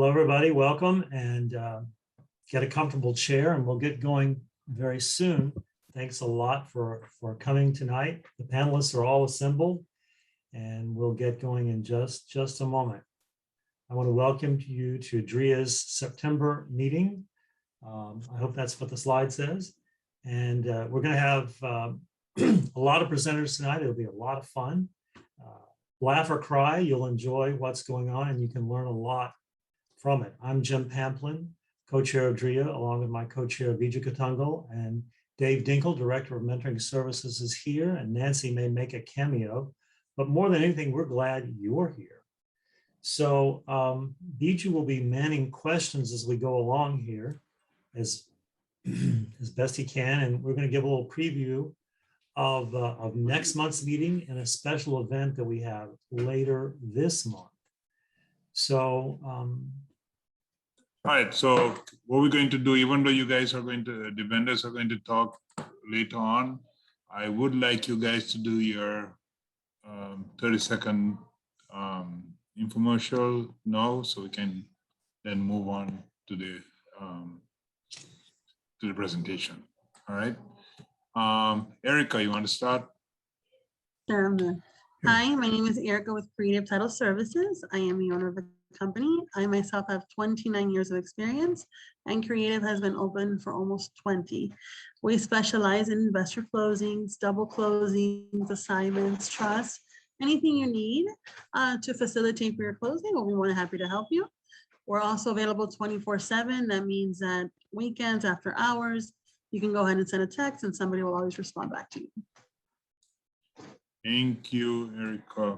Hello, everybody. Welcome, and get a comfortable chair, and we'll get going very soon. Thanks a lot for coming tonight. The panelists are all assembled, and we'll get going in just a moment. I want to welcome you to DREIA's September meeting. I hope that's what the slide says. And we're going to have a lot of presenters tonight. It'll be a lot of fun. Laugh or cry, you'll enjoy what's going on, and you can learn a lot from it. I'm Jim Pamplin, co-chair of DREIA, along with my co-chair Vijay Katungal, and Dave Dinkle, director of mentoring services, is here, and Nancy may make a cameo. But more than anything, we're glad you're here. So Vijay will be manning questions as we go along here, as best he can, and we're going to give a little preview of next month's meeting and a special event that we have later this month. So all right, so what we're going to do, even though you guys are going to, the vendors are going to talk later on, I would like you guys to do your 30-second infomercial now, so we can then move on to the presentation. All right. Erica, you want to start? Sure. Hi, my name is Erica with Creative Title Services. I am the owner of the company. I myself have 29 years of experience, and Creative has been open for almost 20. We specialize in investor closings, double closings, assignments, trusts, anything you need to facilitate for your closing. We'll be more than happy to help you. We're also available 24/7. That means that weekends, after hours, you can go ahead and send a text and somebody will always respond back to you. Thank you, Erica.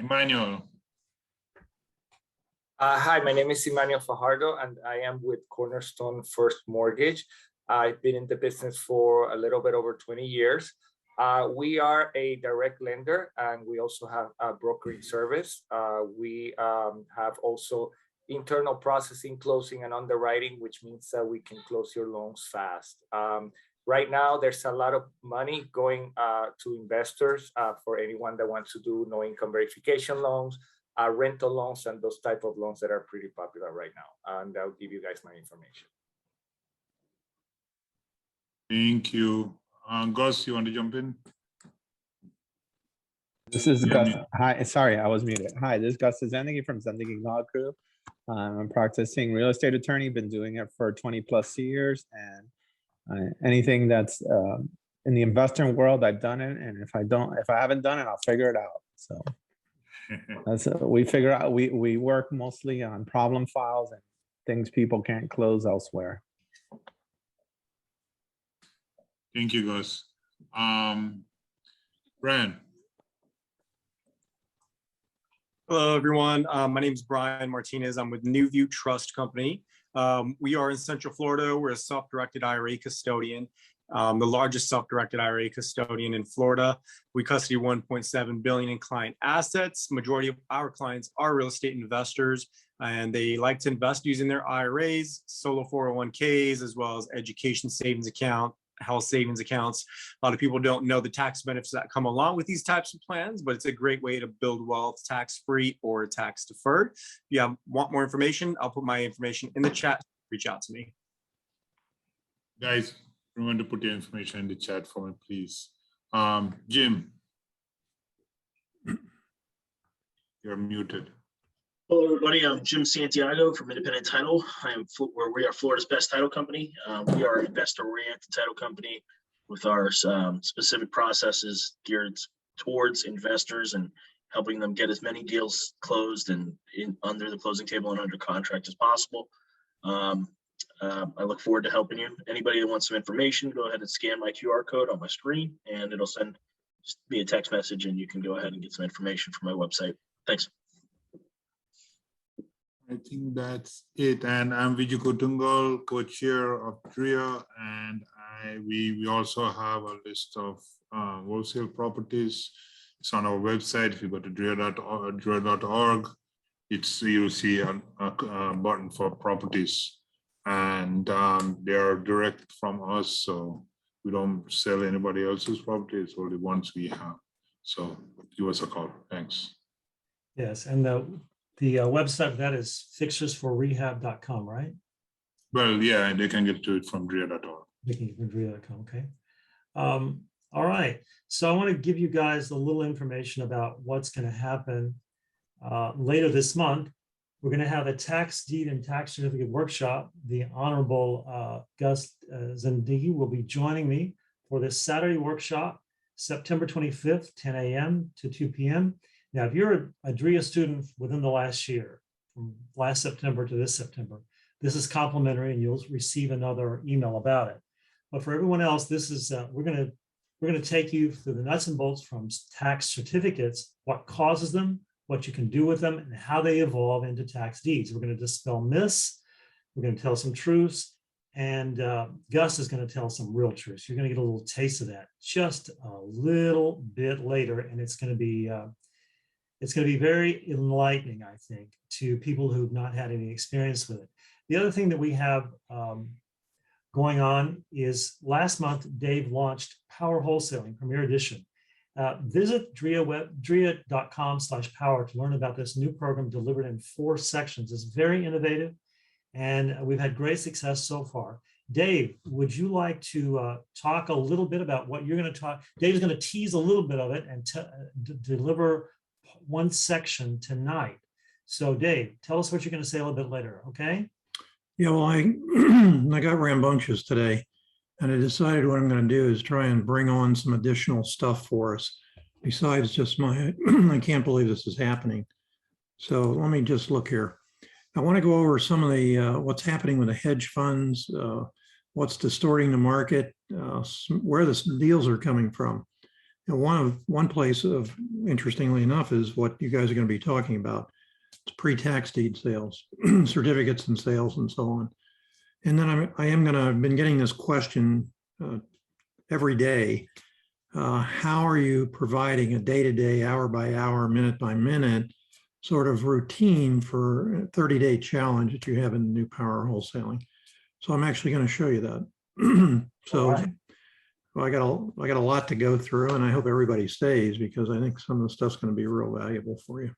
Emmanuel. Hi, my name is Emmanuel Fajardo, and I am with Cornerstone First Mortgage. I've been in the business for a little bit over 20 years. We are a direct lender, and we also have a brokering service. We have also internal processing, closing, and underwriting, which means that we can close your loans fast. Right now, there's a lot of money going to investors for anyone that wants to do no income verification loans, rental loans, and those type of loans that are pretty popular right now. And I'll give you guys my information. Thank you. Gus, you want to jump in? This is Gus. Hi, sorry, I was muted. Hi, this is Gus Zendigi from Zendigi Law Group. I'm a practicing real estate attorney, been doing it for 20+ years, and anything that's in the investing world, I've done it. And if I haven't done it, I'll figure it out. So that's we figure out. We work mostly on problem files and things people can't close elsewhere. Thank you, Gus. Brian. Hello, everyone. My name is Brian Martinez. I'm with New View Trust Company. We are in Central Florida. We're a self-directed IRA custodian, the largest self-directed IRA custodian in Florida. We custody 1.7 billion in client assets. Majority of our clients are real estate investors, and they like to invest using their IRAs, solo 401ks, as well as education savings account, health savings accounts. A lot of people don't know the tax benefits that come along with these types of plans, but it's a great way to build wealth tax-free or tax-deferred. If you want more information, I'll put my information in the chat. Reach out to me. Guys, remember to put your information in the chat for me, please. Jim, you're muted. Hello, everybody. I'm Jim Santiago from Independent Title. We are Florida's best title company. We are an investor-oriented title company with our specific processes geared towards investors and helping them get as many deals closed and under the closing table and under contract as possible. I look forward to helping you. Anybody that wants some information, go ahead and scan my QR code on my screen, and it'll send me a text message, and you can go ahead and get some information from my website. Thanks. I think that's it. And I'm Vijay Katungal, co-chair of DREIA, and we also have a list of wholesale properties. It's on our website. If you go to DREIA.org, you'll see a button for properties, and they are direct from us. So we don't sell anybody else's property. It's only ones we have. So give us a call. Thanks. yes, and The website for that is fixturesforrehab.com, right? Well, yeah, they can get to it from DREIA.org. DREIA.com, okay. All right, so I want to give you guys a little information about what's going to happen later this month. We're going to have a tax deed and tax certificate workshop. The Honorable Gus Zendigi will be joining me for this Saturday workshop, September 25th, 10 a.m. to 2 p.m. Now, if you're a DREIA student within the last year, from last September to this September, this is complimentary and you'll receive another email about it. But for everyone else, this is we're going to take you through the nuts and bolts from tax certificates, what causes them, what you can do with them, and how they evolve into tax deeds. We're going to dispel myths. We're going to tell some truths. And Gus is going to tell some real truths. You're going to get a little taste of that just a little bit later. And it's going to be very enlightening, I think, to people who've not had any experience with it. The other thing that we have going on is last month, Dave launched Power Wholesaling Premier Edition. Visit DREIA.com/power to learn about this new program delivered in 4 sections. It's very innovative, and we've had great success so far. Dave, would you like to talk a little bit about what you're going to talk? Dave's going to tease a little bit of it and deliver one section tonight. So Dave, tell us what you're going to say a little bit later, okay? Yeah, well, I got rambunctious today, and I decided what I'm going to do is try and bring on some additional stuff for us besides just my, I can't believe this is happening. So let me just look here. I want to go over some of the, what's happening with the hedge funds, what's distorting the market, where the deals are coming from. And one place of, interestingly enough, is what you guys are going to be talking about. It's pre-tax deed sales, certificates and sales and so on. And then I've been getting this question every day. How are you providing a day-to-day, hour-by-hour, minute-by-minute sort of routine for a 30-day challenge that you have in the new Power Wholesaling? So I'm actually going to show you that. So Right. well, I got a lot to go through, and I hope everybody stays because I think some of the stuff's going to be real valuable for you.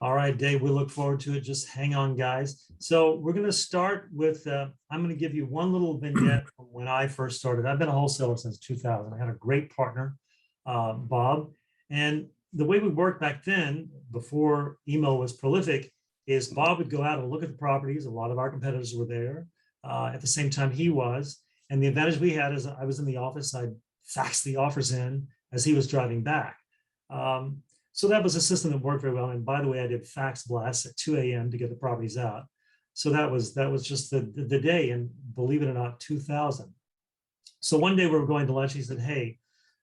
All right, Dave, we look forward to it. Just hang on, guys. So we're going to start with, I'm going to give you one little vignette from when I first started. I've been a wholesaler since 2000. I had a great partner, Bob. And the way we worked back then, before email was prolific, is Bob would go out and look at the properties. A lot of our competitors were there. At the same time he was. And the advantage we had is I was in the office. I'd fax the offers in as he was driving back. So that was a system that worked very well. And by the way, I did fax blasts at 2 a.m. to get the properties out. So that was just the day, and believe it or not, 2000. So one day we were going to lunch. He said, hey,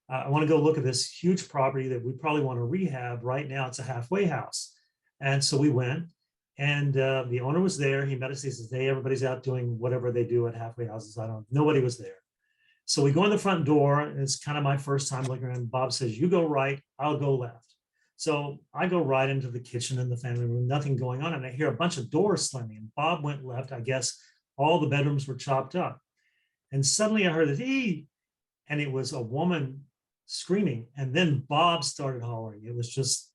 I want to go look at this huge property that we probably want to rehab. Right now it's a halfway house. And so we went, and the owner was there. He met us. He says, hey, everybody's out doing whatever they do at halfway houses. Nobody was there. So we go in the front door, and it's kind of my first time looking around. Bob says, you go right, I'll go left. So I go right into the kitchen and the family room, nothing going on. And I hear a bunch of doors slamming, and Bob went left. I guess all the bedrooms were chopped up. And suddenly I heard this, ee! And it was a woman screaming. And then Bob started hollering. It was just,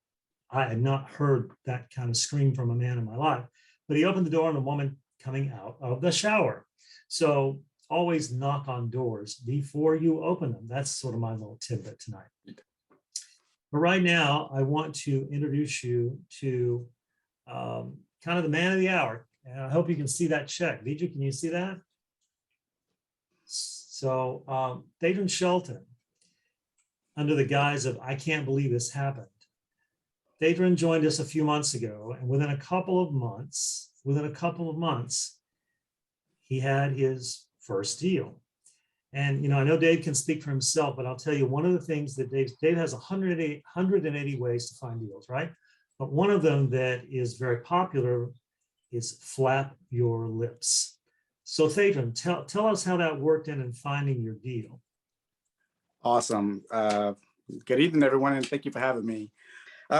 I had not heard that kind of scream from a man in my life. But he opened the door and a woman coming out of the shower. So always knock on doors before you open them. That's sort of my little tidbit tonight. But right now, I want to introduce you to kind of the man of the hour. And I hope you can see that check. Vijay, can you see that? So David Shelton, under the guise of, I can't believe this happened. David joined us a few months ago, and within a couple of months, he had his first deal. And, I know Dave can speak for himself, but I'll tell you one of the things that Dave has 180 ways to find deals, right? But one of them that is very popular is flap your lips. So Phaedron, tell us how that worked in finding your deal. Awesome. Good evening, everyone, and thank you for having me.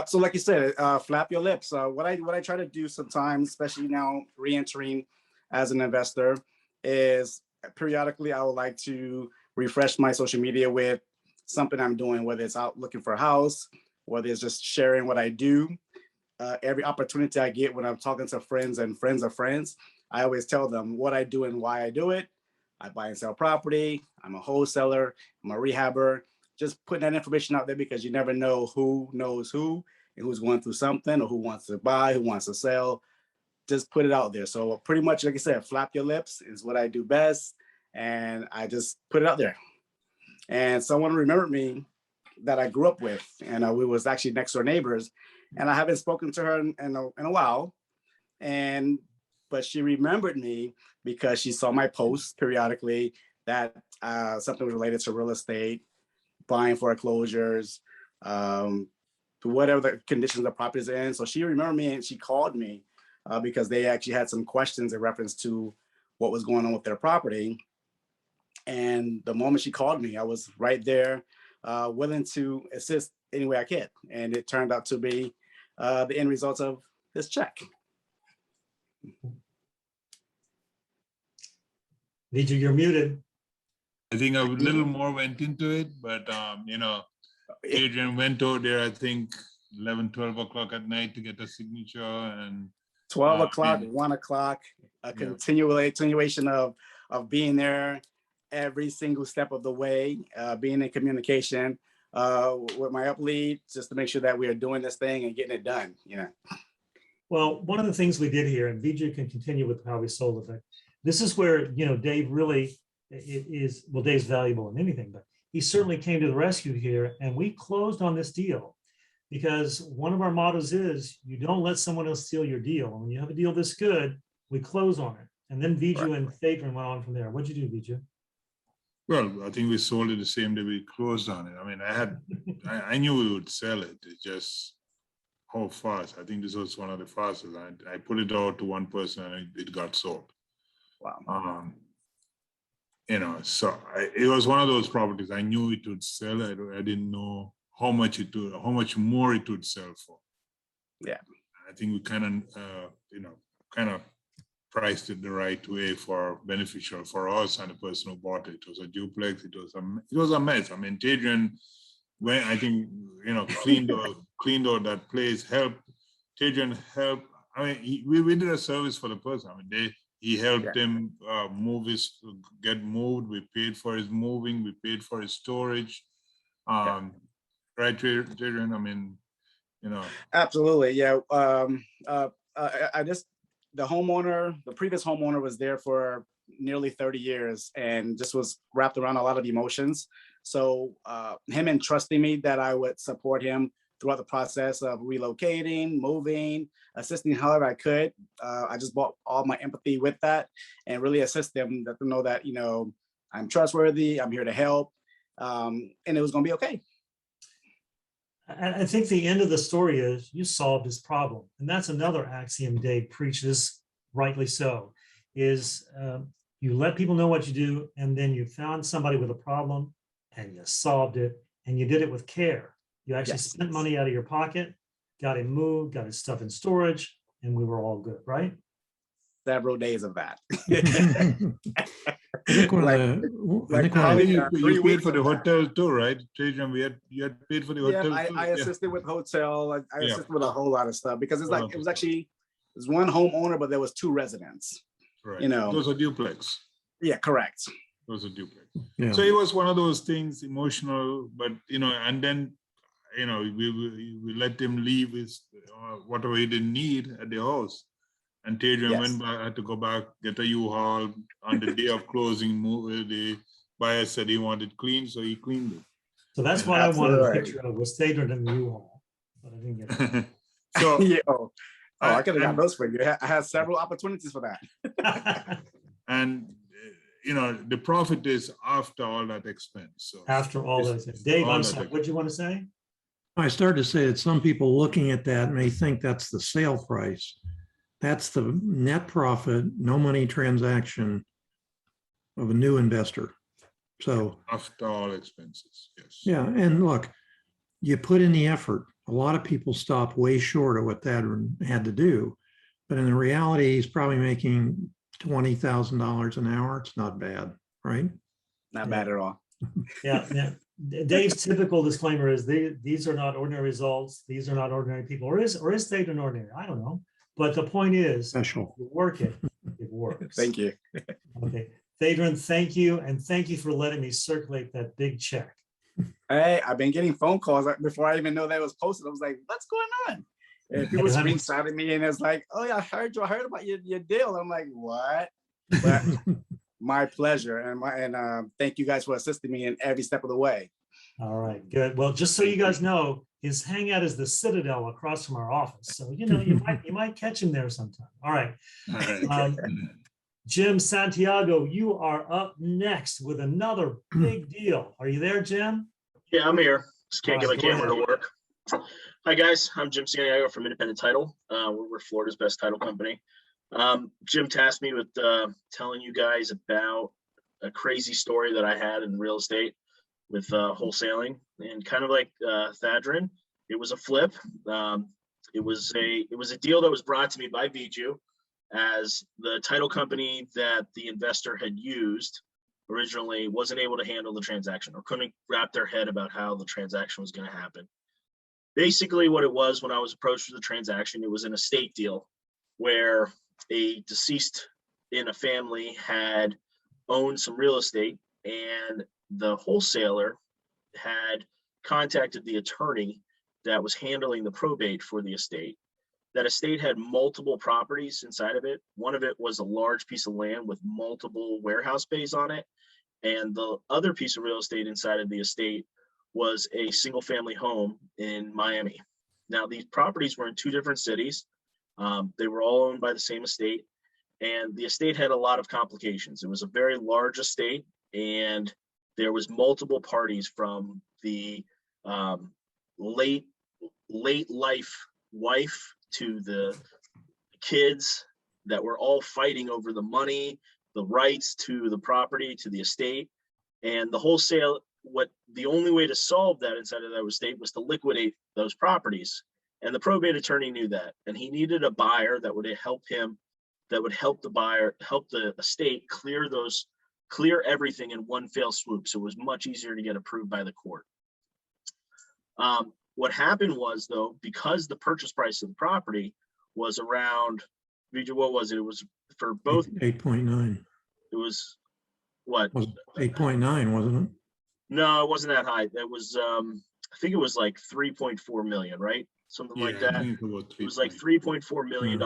So like you said, flap your lips. What I try to do sometimes, especially now re-entering as an investor, is periodically I would like to refresh my social media with something I'm doing, whether it's out looking for a house, whether it's just sharing what I do. every opportunity I get when I'm talking to friends and friends of friends, I always tell them what I do and why I do it. I buy and sell property. I'm a wholesaler. I'm a rehabber. Just putting that information out there because you never know who knows who and who's going through something or who wants to buy, who wants to sell. Just put it out there. So pretty much, like I said, flap your lips is what I do best. And I just put it out there. And someone remembered me that I grew up with, and we was actually next door neighbors. And I haven't spoken to her in a while. But she remembered me because she saw my posts periodically that something was related to real estate, buying foreclosures, whatever the conditions the properties are in. So she remembered me and she called me because they actually had some questions in reference to what was going on with their property. And the moment she called me, I was right there, willing to assist any way I could. And it turned out to be the end result of this check. Vijay, you're muted. I think a little more went into it, but Adrian went over there, I think 11, 12 o'clock at night to get a signature, and 12 o'clock, 1 o'clock, continuation of being there every single step of the way, being in communication with my up lead, just to make sure that we are doing this thing and getting it done. Well, one of the things we did here, and Vijay can continue with how we sold it. This is where, Dave really is, well, Dave's valuable in anything, but he certainly came to the rescue here, and we closed on this deal because one of our mottos is you don't let someone else steal your deal. And when you have a deal this good, we close on it. And then Vijay and Phaedron went on from there. What'd you do, Vijay? well, I think we sold it the same day we closed on it. I mean, I knew we would sell it. It just how fast. I think this was one of the fastest. I put it out to one person and it got sold. Wow. So it was one of those properties. I knew it would sell. I didn't know how much more it would sell for. Yeah. I think we kind of priced it the right way for beneficial for us and the person who bought it. It was a duplex. It was a mess. I mean, Adrian, when I think cleaned out that place, helped. Adrian helped. I mean, we did a service for the person. I mean, he helped him get moved. We paid for his moving. We paid for his storage. Right, Adrian? I mean, Absolutely, yeah. The previous homeowner was there for nearly 30 years and just was wrapped around a lot of emotions. So him entrusting me that I would support him throughout the process of relocating, moving, assisting however I could. I just brought all my empathy with that and really assist them, let them know that, I'm trustworthy, I'm here to help, and it was gonna be okay. I think the end of the story is you solved his problem. And that's another axiom Dave preaches, rightly so, is you let people know what you do, and then you found somebody with a problem and you solved it, and you did it with care. You actually spent money out of your pocket, got him moved, got his stuff in storage, and we were all good, right? Several days of that. I think you paid for the hotel too, right? Trajan, you had paid for the hotel too? I assisted with hotel. I assisted with a whole lot of stuff because it was one homeowner, but there was two residents. Right. Those are duplex. Yeah, correct. Those are duplex. Yeah. So it was one of those things, emotional, but and then we let him leave his whatever he didn't need at the house. And Adrian went back, had to go back, get a U-Haul on the day of closing. The buyer said he wanted clean, so he cleaned it. So that's what I wanted a picture of, was Phaedron in the U-Haul, but I didn't get it. So I could have got those for you. I had several opportunities for that. And the profit is after all that expense. So after all that, Dave, I'm sorry, what do you want to say? I started to say that some people looking at that may think that's the sale price. That's the net profit, no money transaction of a new investor. So after all expenses, yes. Yeah, and look, you put in the effort. A lot of people stopped way short of what that had to do. But in the reality, he's probably making $20,000 an hour. It's not bad, right? Not bad at all. Yeah. Dave's typical disclaimer is these are not ordinary results. These are not ordinary people, or is Phaedron ordinary? I don't know. But the point is, Special. you work it, it works. Thank you. Okay, Phaedron, thank you. And thank you for letting me circulate that big check. Hey, I've been getting phone calls before I even know that was posted. I was like, what's going on? And people screenshotting me and it's like, oh yeah, I heard about your deal. I'm like, what? But my pleasure. And thank you guys for assisting me in every step of the way. All right, good. Well, just so you guys know, his hangout is the Citadel across from our office. So, you know, you might catch him there sometime. All right. Jim Santiago, you are up next with another big deal. Are you there, Jim? Yeah, I'm here. Just can't get my Go camera to ahead. work. Hi, guys. I'm Jim Santiago from Independent Title. We're Florida's best title company. Jim tasked me with telling you guys about a crazy story that I had in real estate with wholesaling, and kind of like Thadrin, it was a flip. It was a deal that was brought to me by Viju, as the title company that the investor had used originally wasn't able to handle the transaction, or couldn't wrap their head about how the transaction was going to happen. Basically what it was, when I was approached for the transaction, it was an estate deal where a deceased in a family had owned some real estate, and the wholesaler had contacted the attorney that was handling the probate for the estate. That estate had multiple properties inside of it. One of it was a large piece of land with multiple warehouse bays on it. And the other piece of real estate inside of the estate was a single family home in Miami. Now, these properties were in two different cities. They were all owned by the same estate, and the estate had a lot of complications. It was a very large estate, and there was multiple parties, from the late life wife to the kids, that were all fighting over the money, the rights to the property, to the estate. And the wholesale, the only way to solve that inside of that estate was to liquidate those properties. And the probate attorney knew that, and he needed a buyer that would help him, that would help the estate clear everything in one fell swoop. So it was much easier to get approved by the court. What happened was, though, because the purchase price of the property was around, what was it? It was for both 8.9. It was what? Was 8.9, wasn't it? No, it wasn't that high. It was, I think it was like 3.4 million, right? Something like that. It was like $3.4 million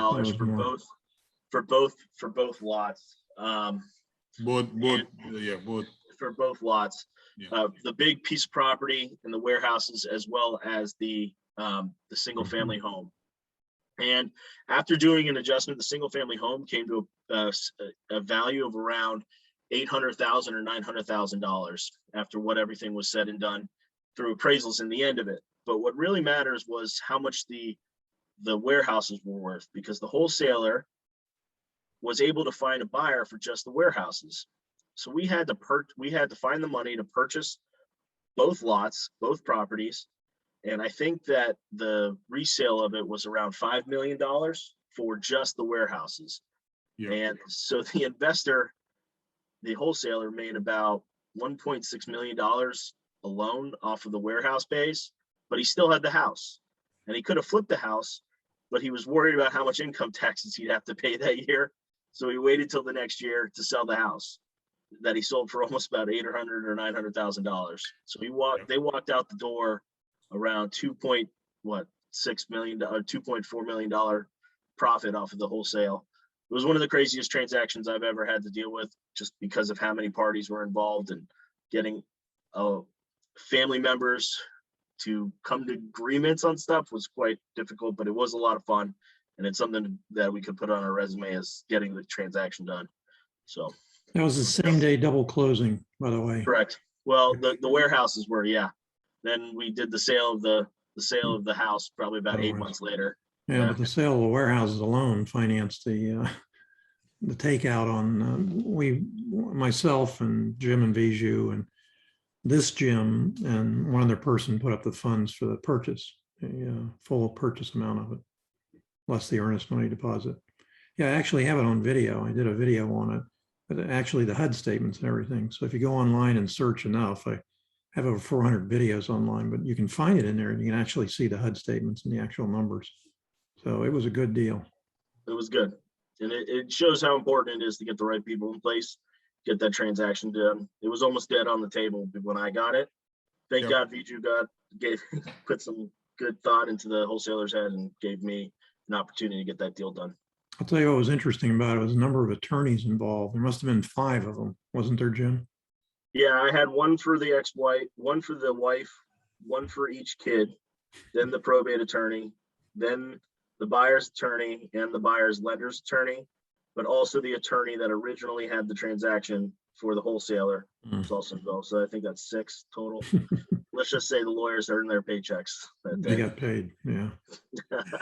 for both lots. Both. For both lots. Yeah. The big piece of property and the warehouses, as well as the single family home. And after doing an adjustment, the single family home came to a value of around $800,000 or $900,000 after what everything was said and done through appraisals in the end of it. But what really matters was how much the warehouses were worth, because the wholesaler was able to find a buyer for just the warehouses. So we had to find the money to purchase both lots, both properties. And I think that the resale of it was around $5 million for just the warehouses. Yeah. And so the investor, the wholesaler, made about $1.6 million alone off of the warehouse bays, but he still had the house, and he could have flipped the house, but he was worried about how much income taxes he'd have to pay that year. So he waited till the next year to sell the house that he sold for almost about $800,000 or $900,000. So they walked out the door around $2.4 million profit off of the wholesale. It was one of the craziest transactions I've ever had to deal with, just because of how many parties were involved, and getting family members to come to agreements on stuff was quite difficult, but it was a lot of fun. And it's something that we could put on our resume as getting the transaction done. So that was the same day double closing, by the way. Correct. Well, the warehouses were, yeah. Then we did the sale of the house probably about 8 months later. Yeah, but the sale of the warehouses alone financed the takeout on myself and Jim and Viju and this Jim and one other person put up the funds for the purchase, full purchase amount of it, less the earnest money deposit. Yeah, I actually have it on video. I did a video on it, but actually the HUD statements and everything. So if you go online and search enough, have over 400 videos online, but you can find it in there and you can actually see the HUD statements and the actual numbers. So it was a good deal. It was good. And it shows how important it is to get the right people in place, get that transaction done. It was almost dead on the table when I got it. Thank Yep. God Viju put some good thought into the wholesaler's head and gave me an opportunity to get that deal done. I'll tell you what was interesting about it was the number of attorneys involved. There must have been 5 of them, wasn't there, Jim? Yeah, I had one for the ex-wife, one for the wife, one for each kid, then the probate attorney, then the buyer's attorney and the buyer's lender's attorney, but also the attorney that originally had the transaction for the wholesaler was also involved. So I think that's 6 total. Let's just say the lawyers earned their paychecks that They day. got paid, yeah.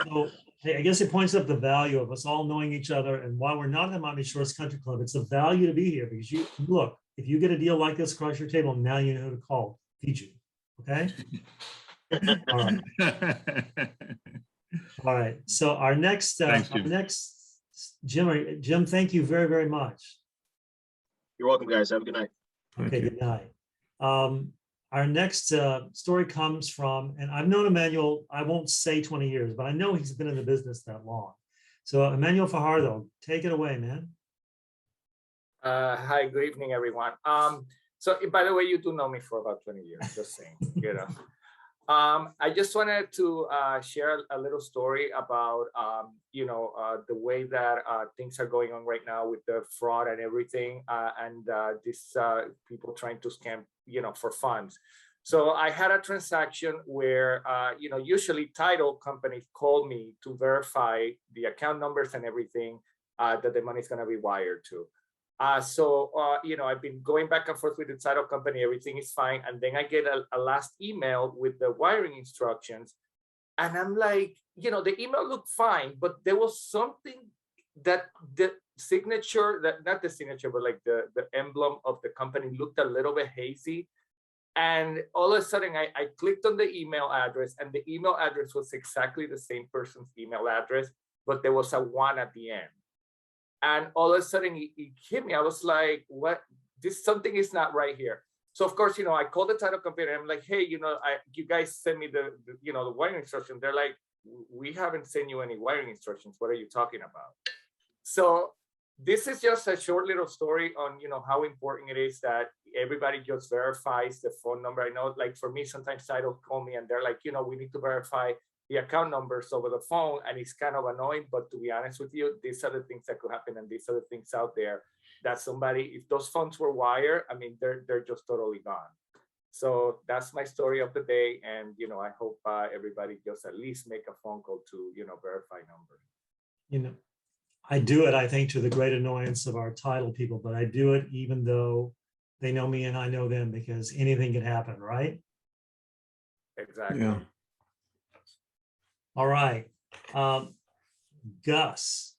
So hey, I guess it points up the value of us all knowing each other. And while we're not in the Miami Shores Country Club, it's a value to be here because you look, if you get a deal like this across your table, now you know who to call. Fiji. Okay. All right. All right. So our next, Thanks, Jim. Jim, thank you very, very much. You're welcome, guys. Have a good night. Thank Okay, you. good night. Our next story comes from, and I've known Emmanuel, I won't say 20 years, but I know he's been in the business that long. So Emmanuel Fajardo, take it away, man. Hi, good evening, everyone. So by the way, you do know me for about 20 years, just saying, you know. I just wanted to share a little story about, the way that things are going on right now with the fraud and everything, and these people trying to scam, for funds. So I had a transaction where, usually title companies call me to verify the account numbers and everything that the money is going to be wired to. I've been going back and forth with the title company, everything is fine. And then I get a last email with the wiring instructions. And I'm like, the email looked fine, but there was something that the signature, not the signature, but like the emblem of the company looked a little bit hazy. And all of a sudden I clicked on the email address and the email address was exactly the same person's email address, but there was a 1 at the end. And all of a sudden it hit me. I was like, what? Something is not right here. So of course, I called the title company and I'm like, hey, you guys send me the wiring instructions. They're like, we haven't sent you any wiring instructions. What are you talking about? So this is just a short little story on, how important it is that everybody just verifies the phone number. I know, like for me, sometimes title call me and they're like, we need to verify the account numbers over the phone, and it's kind of annoying, but to be honest with you, these are the things that could happen, and these are the things out there that somebody, if those funds were wired, I mean, they're just totally gone. So that's my story of the day, and I hope everybody just at least make a phone call to verify numbers. I do it, I think, to the great annoyance of our title people, but I do it even though they know me and I know them, because anything can happen, right? Exactly. Yeah. All right. Gus,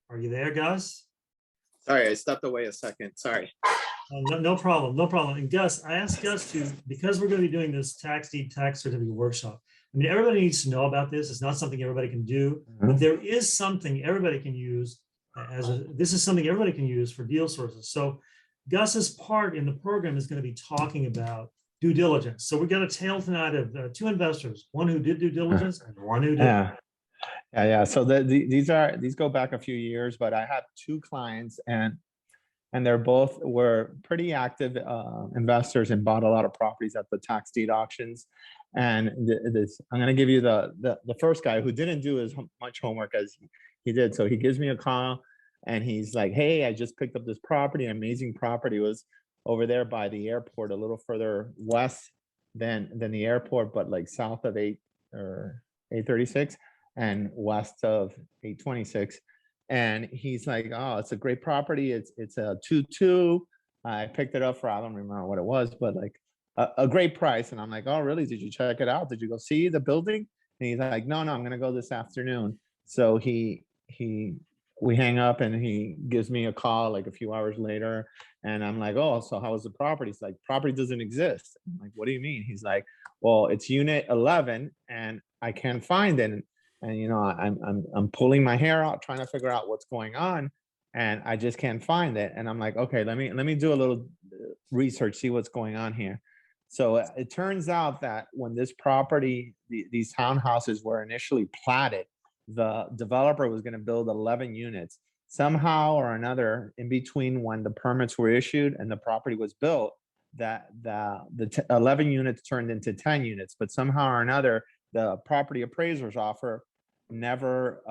are you there, Gus? Sorry, I stepped away a second. Sorry. No problem, no problem. And Gus, I asked Gus to, because we're going to be doing this tax deed tax certificate workshop. I mean, everybody needs to know about this. It's not something everybody can do, but there is something everybody can use this is something everybody can use for deal sources. So Gus's part in the program is going to be talking about due diligence. So we got a tale tonight of 2 investors, one who did due diligence and one who didn't. Yeah. So these go back a few years, but I have 2 clients and they're both were pretty active investors and bought a lot of properties at the tax deed auctions. And I'm going to give you the first guy who didn't do as much homework as he did. So he gives me a call and he's like, hey, I just picked up this property, an amazing property. It was over there by the airport, a little further west than the airport, but like south of 836 and west of 826. And he's like, oh, it's a great property. It's a 2-2. I picked it up for, I don't remember what it was, but like a great price. And I'm like, oh, really? Did you check it out? Did you go see the building? And he's like, no, I'm going to go this afternoon. So we hang up and he gives me a call like a few hours later. And I'm like, oh, so how was the property? He's like, property doesn't exist. I'm like, what do you mean? He's like, well, it's unit 11 and I can't find it. And I'm pulling my hair out, trying to figure out what's going on. And I just can't find it. And I'm like, okay, let me do a little research, see what's going on here. So it turns out that when this property, these townhouses were initially platted, the developer was going to build 11 units. Somehow or another, in between when the permits were issued and the property was built, that the 11 units turned into 10 units. But somehow or another, the property appraiser's offer never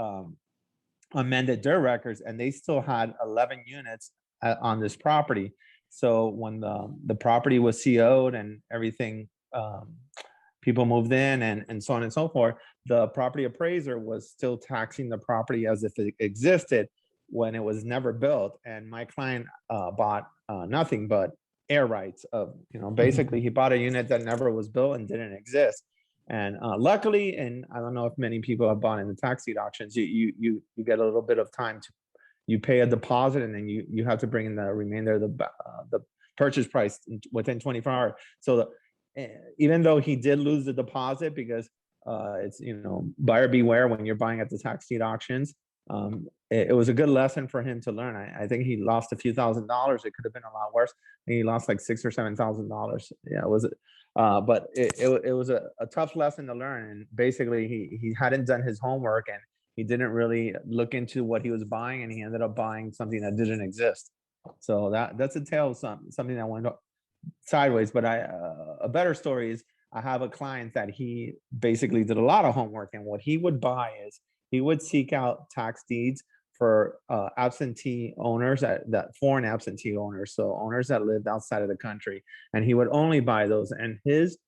amended their records, and they still had 11 units on this property. So when the property was CO'd and everything, people moved in and so on and so forth, the property appraiser was still taxing the property as if it existed when it was never built. And my client bought nothing but air rights of, basically he bought a unit that never was built and didn't exist. And luckily, and I don't know if many people have bought in the tax deed auctions, you get a little bit of time to, you pay a deposit and then you have to bring in the remainder of the purchase price within 24 hours. So even though he did lose the deposit, because it's, buyer beware when you're buying at the tax deed auctions, it was a good lesson for him to learn. I think he lost a few $1,000s. It could have been a lot worse. He lost like $6,000 or $7,000. Yeah, it was, but it was a tough lesson to learn. And basically he hadn't done his homework and he didn't really look into what he was buying, and he ended up buying something that didn't exist. So that's a tale of something that went sideways. But a better story is I have a client that he basically did a lot of homework, and what he would buy is he would seek out tax deeds for absentee owners, that foreign absentee owners, so owners that lived outside of the country, and he would only buy those. And his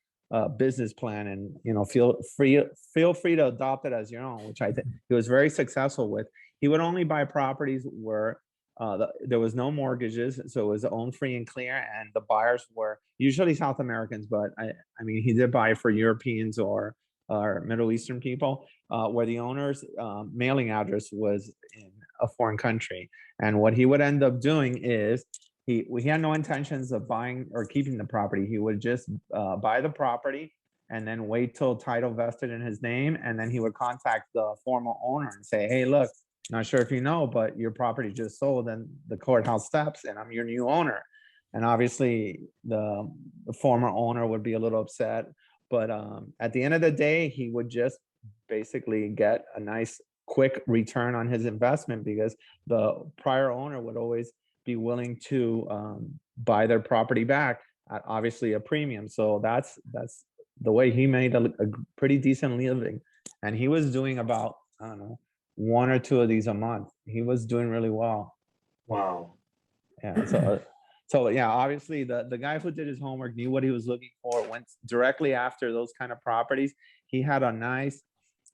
business plan, and feel free to adopt it as your own, which I think he was very successful with. He would only buy properties where there was no mortgages, so it was owned free and clear, and the buyers were usually South Americans, but I mean he did buy for Europeans or Middle Eastern people, where the owner's mailing address was in a foreign country. And what he would end up doing is he had no intentions of buying or keeping the property. He would just buy the property and then wait till title vested in his name, and then he would contact the former owner and say, hey, look, not sure if you know, but your property just sold and the courthouse steps, and I'm your new owner. And obviously the former owner would be a little upset, but at the end of the day, he would just basically get a nice quick return on his investment, because the prior owner would always be willing to buy their property back at obviously a premium. So that's the way he made a pretty decent living. And he was doing about, I don't know, 1 or 2 of these a month. He was doing really well. Wow. Yeah. So yeah, obviously the guy who did his homework knew what he was looking for, went directly after those kind of properties. He had a nice,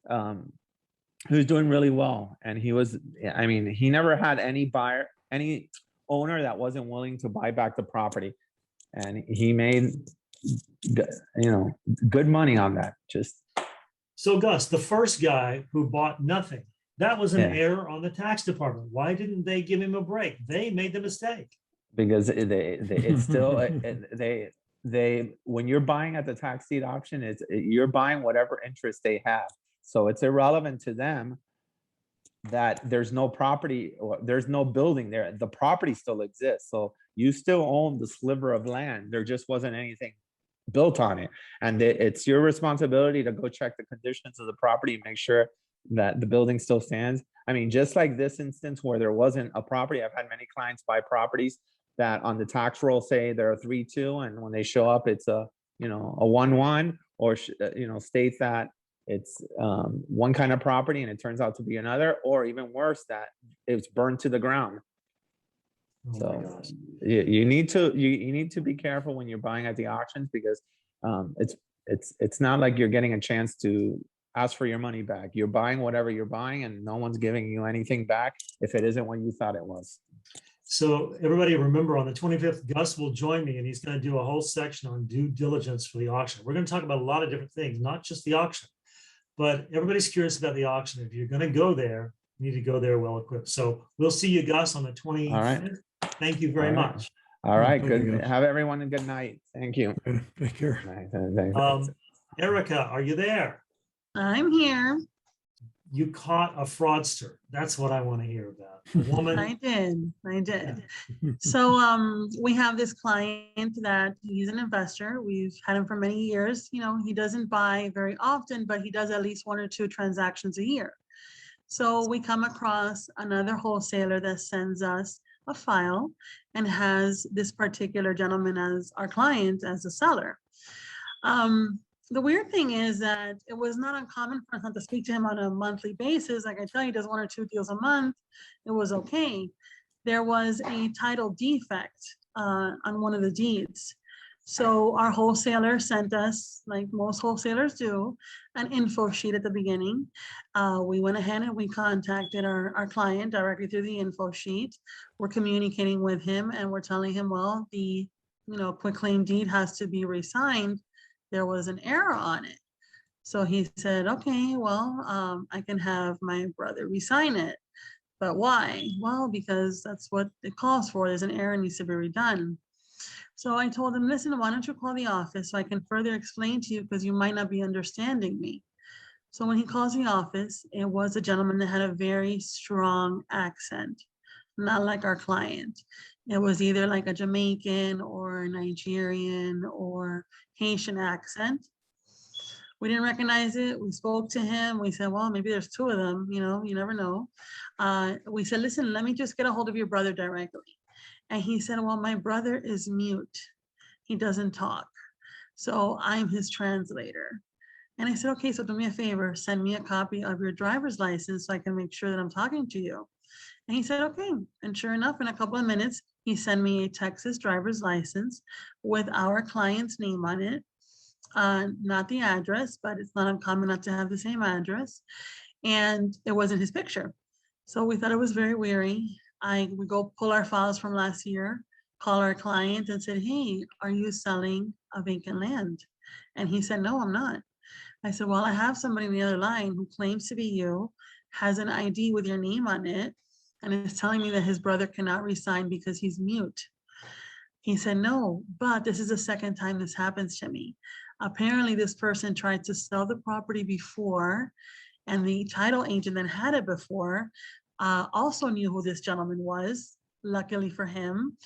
he was doing really well. And he was, I mean, he never had any owner that wasn't willing to buy back the property. And he made, good money on that. So Gus, the first guy who bought nothing, that was an error on the tax department. Why didn't they give him a break? They made the mistake. Because it's still, when you're buying at the tax deed auction, you're buying whatever interest they have. So it's irrelevant to them that there's no property or there's no building there. The property still exists. So you still own the sliver of land. There just wasn't anything built on it. And it's your responsibility to go check the conditions of the property and make sure that the building still stands. I mean, just like this instance where there wasn't a property, I've had many clients buy properties that on the tax roll say they're a 3-2, and when they show up, it's a 1-1, or state that it's one kind of property and it turns out to be another, or even worse, that it's burned to the ground. Oh So you need to be careful when you're buying at the auctions, because it's not like you're getting a chance to ask for your money back. You're buying whatever you're buying, and no one's giving you anything back if it isn't what you thought it was. So everybody remember, on the 25th, Gus will join me, and he's going to do a whole section on due diligence for the auction. We're going to talk about a lot of different things, not just the auction, but everybody's curious about the auction. If you're going to go there, you need to go there well equipped. So we'll see you, Gus, on the 25th. All right. Thank you very much. All right. Thank you, Good. Gus. Have everyone a good night. Thank you. Take care. Night. Erica, are you there? I'm here. you caught a fraudster. That's what I want to hear about. A woman. I did. So we have this client that he's an investor. We've had him for many years. You know, he doesn't buy very often, but he does at least 1 or 2 transactions a year. So we come across another wholesaler that sends us a file and has this particular gentleman as our client, as a seller. The weird thing is that it was not uncommon for us not to speak to him on a monthly basis. Like I tell you, he does 1 or 2 deals a month. It was okay. There was a title defect on one of the deeds. So our wholesaler sent us, like most wholesalers do, an info sheet at the beginning. We went ahead and we contacted our client directly through the info sheet. We're communicating with him and we're telling him, well, the quitclaim deed has to be re-signed. There was an error on it. So he said, okay, well, I can have my brother re-sign it. But why? Well, because that's what it calls for. There's an error and needs to be redone. So I told him, listen, why don't you call the office so I can further explain to you, because you might not be understanding me. So when he calls the office, it was a gentleman that had a very strong accent, not like our client. It was either like a Jamaican or a Nigerian or Haitian accent. We didn't recognize it. We spoke to him. We said, well, maybe there's 2 of them, you never know. We said, listen, let me just get a hold of your brother directly. And he said, well, my brother is mute. He doesn't talk. So I'm his translator. And I said, okay, so do me a favor, send me a copy of your driver's license so I can make sure that I'm talking to you. And he said, okay. And sure enough, in a couple of minutes, he sent me a Texas driver's license with our client's name on it. Not the address, but it's not uncommon not to have the same address. And it wasn't his picture. So we thought it was very weary. We go pull our files from last year, call our client and said, hey, are you selling a vacant land? And he said, no, I'm not. I said, well, I have somebody on the other line who claims to be you, has an ID with your name on it, and is telling me that his brother cannot resign because he's mute. He said, no, but this is the second time this happens to me. Apparently this person tried to sell the property before, and the title agent that had it before also knew who this gentleman was, luckily for him.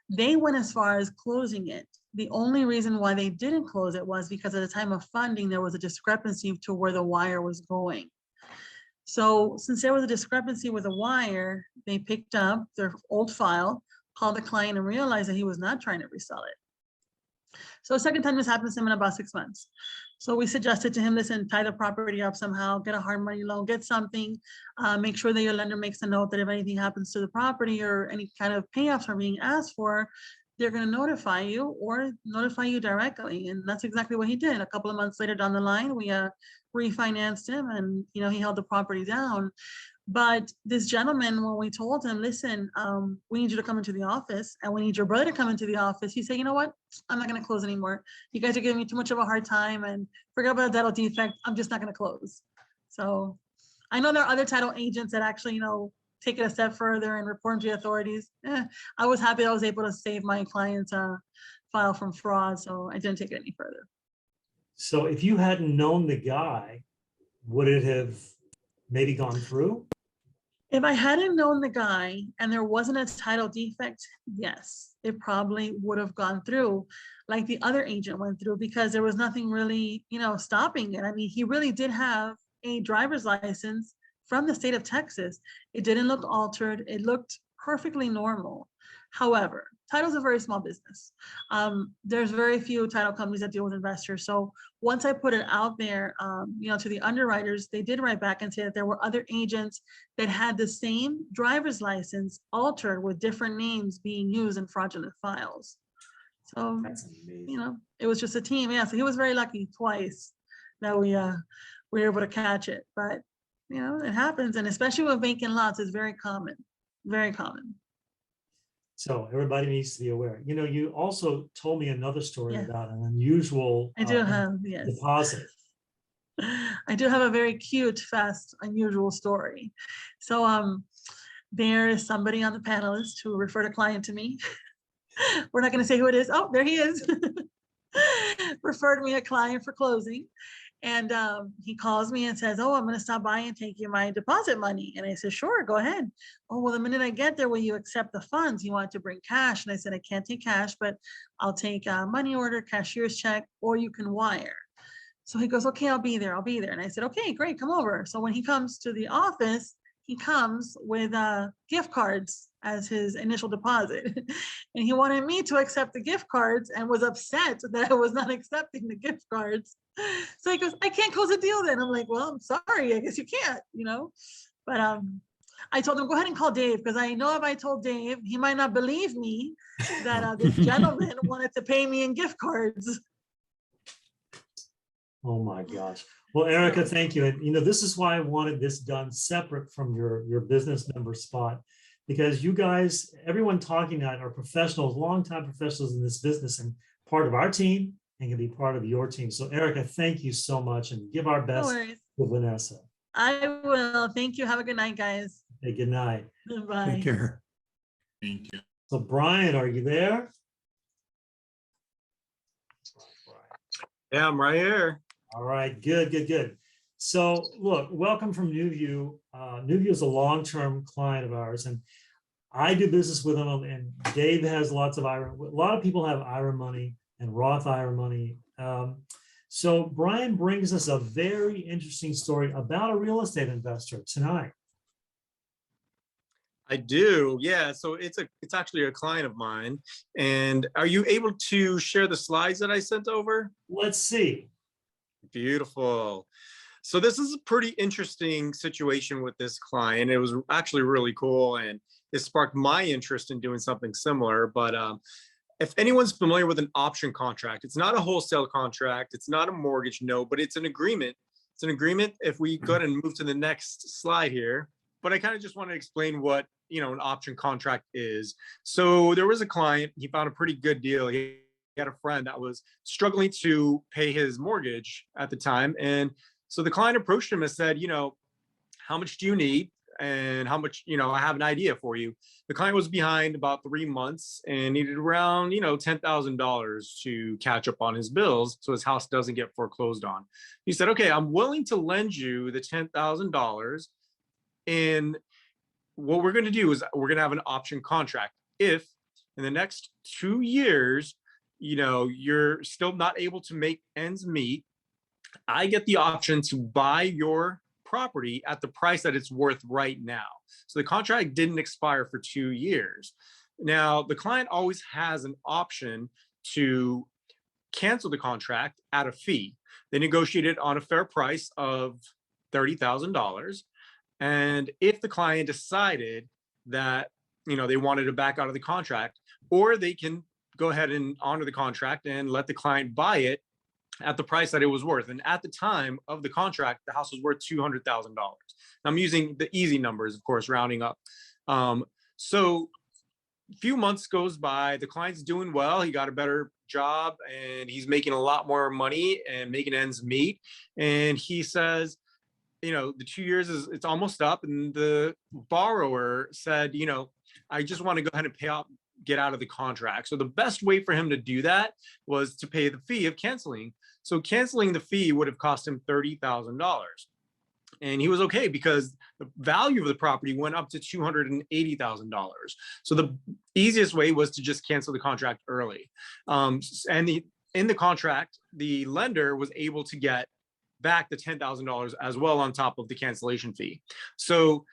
They went as far as closing it. The only reason why they didn't close it was because at the time of funding, there was a discrepancy to where the wire was going. So since there was a discrepancy with the wire, they picked up their old file, called the client and realized that he was not trying to resell it. So the second time this happens to him in about 6 months. So we suggested to him, listen, tie the property up somehow, get a hard money loan, get something, make sure that your lender makes a note that if anything happens to the property or any kind of payoffs are being asked for, they're going to notify you or notify you directly. And that's exactly what he did. A couple of months later down the line, we refinanced him and, he held the property down. But this gentleman, when we told him, listen, we need you to come into the office and we need your brother to come into the office, he said, you know what? I'm not going to close anymore. You guys are giving me too much of a hard time and forget about the title defect. I'm just not going to close. So I know there are other title agents that actually, take it a step further and report to the authorities. I was happy I was able to save my client's file from fraud, so I didn't take it any further. So if you hadn't known the guy, would it have maybe gone through? If I hadn't known the guy and there wasn't a title defect, yes, it probably would have gone through like the other agent went through, because there was nothing really, stopping it. I mean, he really did have a driver's license from the state of Texas. It didn't look altered. It looked perfectly normal. However, title is a very small business. There's very few title companies that deal with investors. So once I put it out there, to the underwriters, they did write back and say that there were other agents that had the same driver's license altered with different names being used in fraudulent files. So, it was just a team. Yeah, so he was very lucky twice that we were able to catch it. But it happens, and especially with vacant lots, it's very common, very common. So everybody needs to be aware. You also told me another story Yeah. about an unusual I do have, yes. deposit. I do have a very cute, fast, unusual story. So there is somebody on the panelist who referred a client to me. We're not going to say who it is. Oh, there he is. Referred me a client for closing. And he calls me and says, oh, I'm going to stop by and take you my deposit money. And I said, sure, go ahead. Oh, well, the minute I get there, will you accept the funds? He wanted to bring cash. And I said, I can't take cash, but I'll take a money order, cashier's check, or you can wire. So he goes, okay, I'll be there. I'll be there. And I said, okay, great, come over. So when he comes to the office, he comes with gift cards as his initial deposit. And he wanted me to accept the gift cards and was upset that I was not accepting the gift cards. So he goes, I can't close a deal then. I'm like, well, I'm sorry, I guess you can't, you know? But I told him, go ahead and call Dave, because I know if I told Dave, he might not believe me that this gentleman wanted to pay me in gift cards. Oh my gosh. Well, Erica, thank you. And this is why I wanted this done separate from your business member spot, because you guys, everyone talking tonight are professionals, longtime professionals in this business and part of our team and can be part of your team. So Erica, thank you so much and give our best to Vanessa. I will. Thank you. Have a good night, guys. Hey, good night. Bye. Take care. Thank you. So Brian, are you there? Yeah, I'm right here. All right, good, good, good. So look, welcome from NewView. NewView is a long-term client of ours, and I do business with them, and Dave has lots of IRA. A lot of people have IRA money and Roth IRA money. So Brian brings us a very interesting story about a real estate investor tonight. I do, yeah. So it's actually a client of mine. And are you able to share the slides that I sent over? Let's see. Beautiful. So this is a pretty interesting situation with this client. It was actually really cool, and it sparked my interest in doing something similar. But if anyone's familiar with an option contract, it's not a wholesale contract, it's not a mortgage note, but it's an agreement. It's an agreement. If we go ahead and move to the next slide here, but I kind of just want to explain what an option contract is. So there was a client, he found a pretty good deal. He had a friend that was struggling to pay his mortgage at the time. And so the client approached him and said, how much do you need? And how much, I have an idea for you. The client was behind about 3 months and needed around, $10,000 to catch up on his bills so his house doesn't get foreclosed on. He said, okay, I'm willing to lend you the $10,000. And what we're going to do is we're going to have an option contract. If in the next 2 years, you're still not able to make ends meet, I get the option to buy your property at the price that it's worth right now. So the contract didn't expire for 2 years. Now, the client always has an option to cancel the contract at a fee. They negotiated on a fair price of $30,000. And if the client decided that, they wanted to back out of the contract, or they can go ahead and honor the contract and let the client buy it at the price that it was worth. And at the time of the contract, the house was worth $200,000. I'm using the easy numbers, of course, rounding up. So a few months goes by, the client's doing well. He got a better job and he's making a lot more money and making ends meet. And he says, the 2 years it's almost up. And the borrower said, I just want to go ahead and pay off, get out of the contract. So the best way for him to do that was to pay the fee of canceling. So canceling the fee would have cost him $30,000. And he was okay because the value of the property went up to $280,000. So the easiest way was to just cancel the contract early. In the contract, the lender was able to get back the $10,000 as well on top of the cancellation fee. So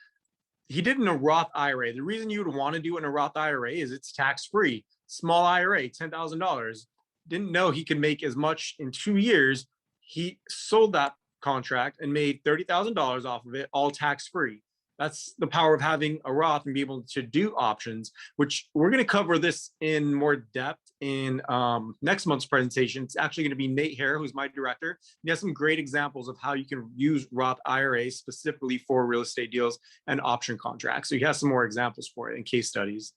he did in a Roth IRA. The reason you would want to do it in a Roth IRA is it's tax-free. Small IRA, $10,000. Didn't know he could make as much in 2 years. He sold that contract and made $30,000 off of it, all tax-free. That's the power of having a Roth and be able to do options, which we're going to cover this in more depth in next month's presentation. It's actually going to be Nate Hare, who's my director. He has some great examples of how you can use Roth IRAs specifically for real estate deals and option contracts. So he has some more examples for it and case studies.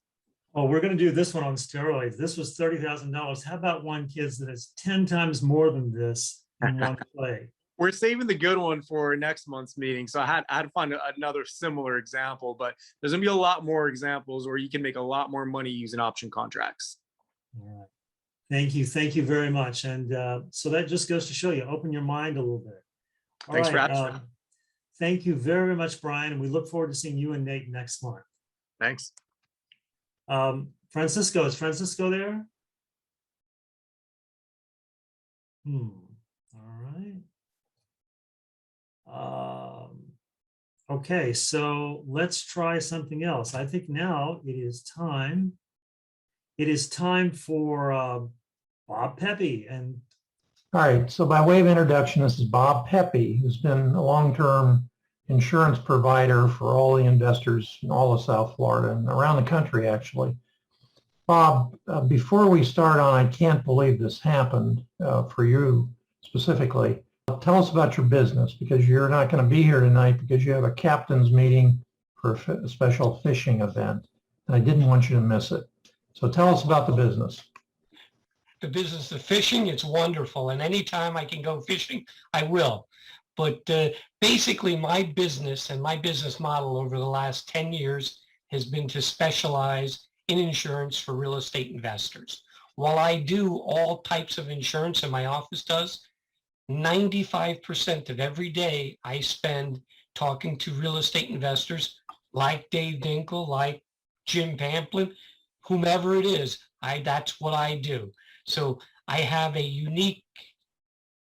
Oh, we're going to do this one on steroids. This was $30,000. How about one, kids, that is 10 times more than this in one play? We're saving the good one for next month's meeting. So I had to find another similar example, but there's gonna be a lot more examples where you can make a lot more money using option contracts. All right. Thank you. Thank you very much. And so that just goes to show you, open your mind a little bit. All Thanks for right. having me. Thank you very, very much, Brian. And we look forward to seeing you and Nate next month. Thanks. Francisco, is Francisco there? All right. Okay, so let's try something else. I think now it is time. It is time for Bob Pepe. And All right, so by way of introduction, this is Bob Pepe, who's been a long-term insurance provider for all the investors in all of South Florida and around the country, actually. Bob, before we start on, I can't believe this happened for you specifically. Tell us about your business, because you're not going to be here tonight because you have a captain's meeting for a special fishing event. And I didn't want you to miss it. So tell us about the business. The business of fishing, it's wonderful. And anytime I can go fishing, I will. But basically my business and my business model over the last 10 years has been to specialize in insurance for real estate investors. While I do all types of insurance, and my office does, 95% of every day I spend talking to real estate investors like Dave Dinkle, like Jim Pamplin, whomever it is. That's what I do. So I have a unique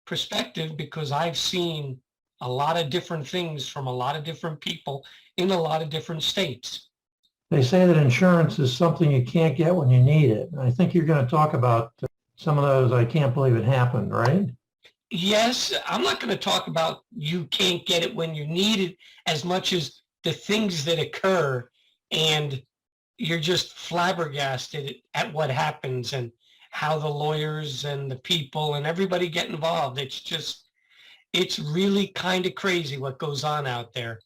perspective because I've seen a lot of different things from a lot of different people in a lot of different states. They say that insurance is something you can't get when you need it. And I think you're going to talk about some of those. I can't believe it happened, right? Yes, I'm not going to talk about you can't get it when you need it as much as the things that occur and you're just flabbergasted at what happens and how the lawyers and the people and everybody get involved. It's really kind of crazy what goes on out there.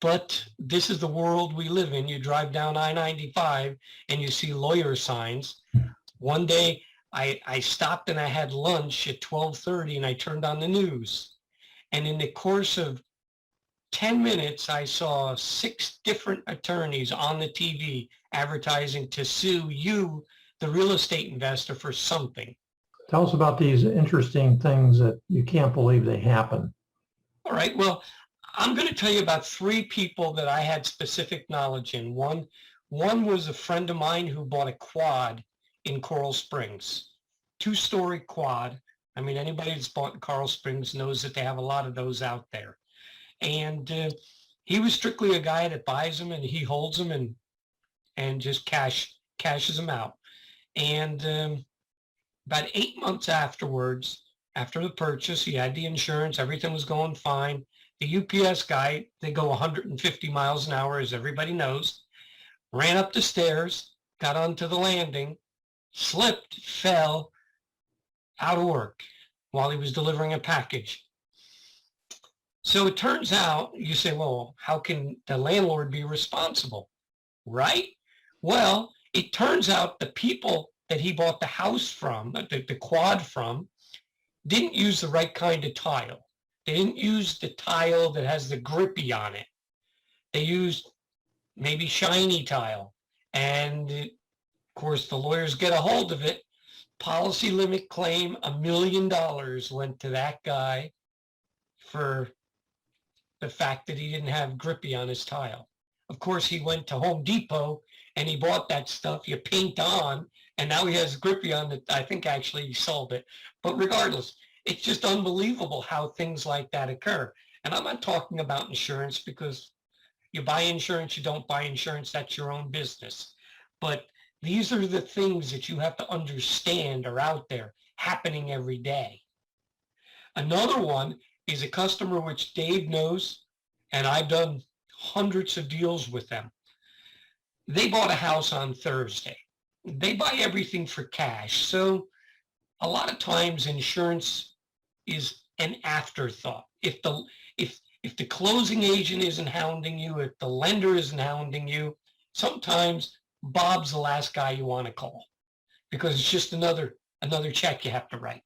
But this is the world we live in. You drive down I-95 and you see lawyer signs. One day I stopped and I had lunch at 12:30 and I turned on the news. And in the course of 10 minutes, I saw 6 different attorneys on the TV advertising to sue you, the real estate investor, for something. Tell us about these interesting things that you can't believe they happen. All right, well, I'm going to tell you about 3 people that I had specific knowledge in. One was a friend of mine who bought a quad in Coral Springs, 2-story quad. I mean, anybody that's bought in Coral Springs knows that they have a lot of those out there. And he was strictly a guy that buys them and he holds them and just cashes them out. And about 8 months afterwards, after the purchase, he had the insurance, everything was going fine. The UPS guy, they go 150 miles an hour, as everybody knows, ran up the stairs, got onto the landing, slipped, fell, out of work while he was delivering a package. So it turns out, you say, well, how can the landlord be responsible, right? Well, it turns out the people that he bought the house from, the quad from, didn't use the right kind of tile. They didn't use the tile that has the grippy on it. They used maybe shiny tile. And of course, the lawyers get a hold of it. Policy limit claim, $1 million went to that guy for the fact that he didn't have grippy on his tile. Of course, he went to Home Depot and he bought that stuff you paint on, and now he has grippy on it. I think actually he sold it. But regardless, it's just unbelievable how things like that occur. And I'm not talking about insurance because you buy insurance, you don't buy insurance, that's your own business. But these are the things that you have to understand are out there happening every day. Another one is a customer which Dave knows, and I've done hundreds of deals with them. They bought a house on Thursday. They buy everything for cash. So a lot of times insurance is an afterthought. If the closing agent isn't hounding you, if the lender isn't hounding you, sometimes Bob's the last guy you want to call because it's just another check you have to write.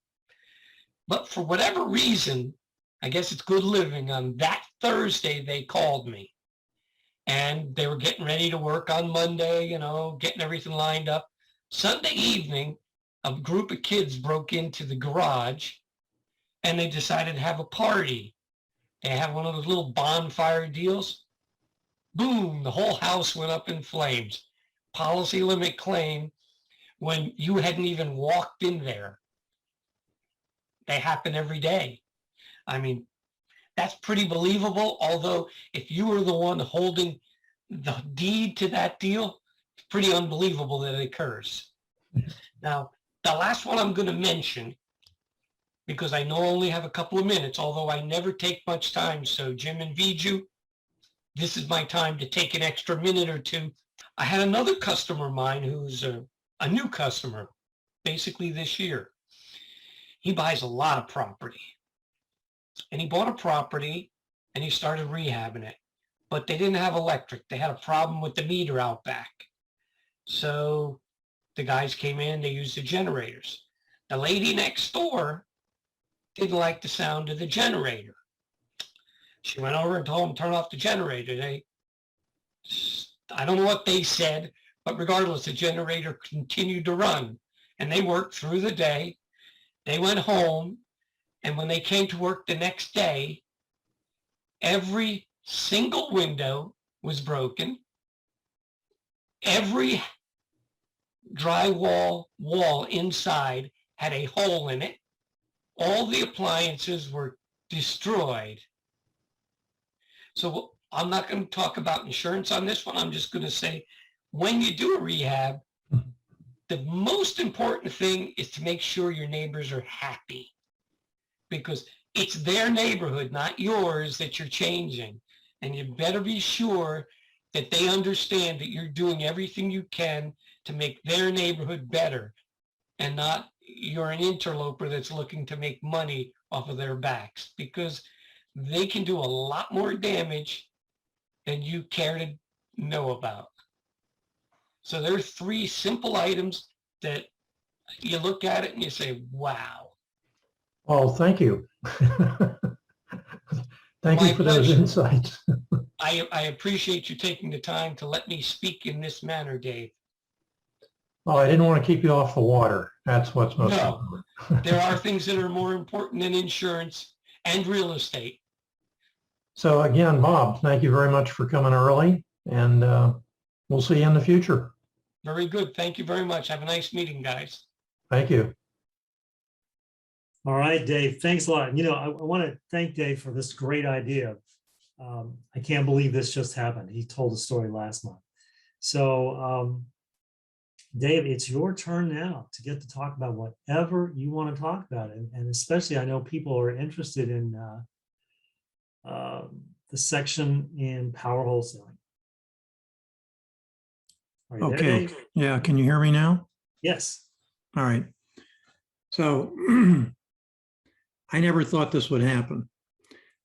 But for whatever reason, I guess it's good living, on that Thursday they called me and they were getting ready to work on Monday, getting everything lined up. Sunday evening, a group of kids broke into the garage and they decided to have a party. They have one of those little bonfire deals. Boom, the whole house went up in flames. Policy limit claim when you hadn't even walked in there. They happen every day. I mean, that's pretty believable. Although if you were the one holding the deed to that deal, it's pretty unbelievable that it occurs. Now, the last one I'm going to mention, because I know I only have a couple of minutes, although I never take much time. So Jim and Viju, this is my time to take an extra minute or two. I had another customer of mine who's a new customer, basically this year. He buys a lot of property. And he bought a property and he started rehabbing it. But they didn't have electric. They had a problem with the meter out back. So the guys came in, they used the generators. The lady next door didn't like the sound of the generator. She went over and told them, turn off the generator. I don't know what they said, but regardless, the generator continued to run. And they worked through the day. They went home. And when they came to work the next day, every single window was broken. Every drywall wall inside had a hole in it. All the appliances were destroyed. So I'm not going to talk about insurance on this one. I'm just going to say, when you do a rehab, the most important thing is to make sure your neighbors are happy, because it's their neighborhood, not yours, that you're changing. And you better be sure that they understand that you're doing everything you can to make their neighborhood better, and not you're an interloper that's looking to make money off of their backs, because they can do a lot more damage than you care to know about. So there's 3 simple items that you look at it and you say, wow. Well, thank you. Thank My you for those pleasure. insights. I appreciate you taking the time to let me speak in this manner, Dave. Well, I didn't want to keep you off the water. That's what's most No, important. there are things that are more important than insurance and real estate. So again, Bob, thank you very much for coming early, and we'll see you in the future. Very good. Thank you very much. Have a nice meeting, guys. Thank you. All right, Dave, thanks a lot. You know, I want to thank Dave for this great idea. I can't believe this just happened. He told a story last month. So, Dave, it's your turn now to get to talk about whatever you want to talk about. And especially, I know people are interested in the section in power wholesaling. Are you there, Okay. Dave? Yeah. Can you hear me now? Yes. All right. So I never thought this would happen.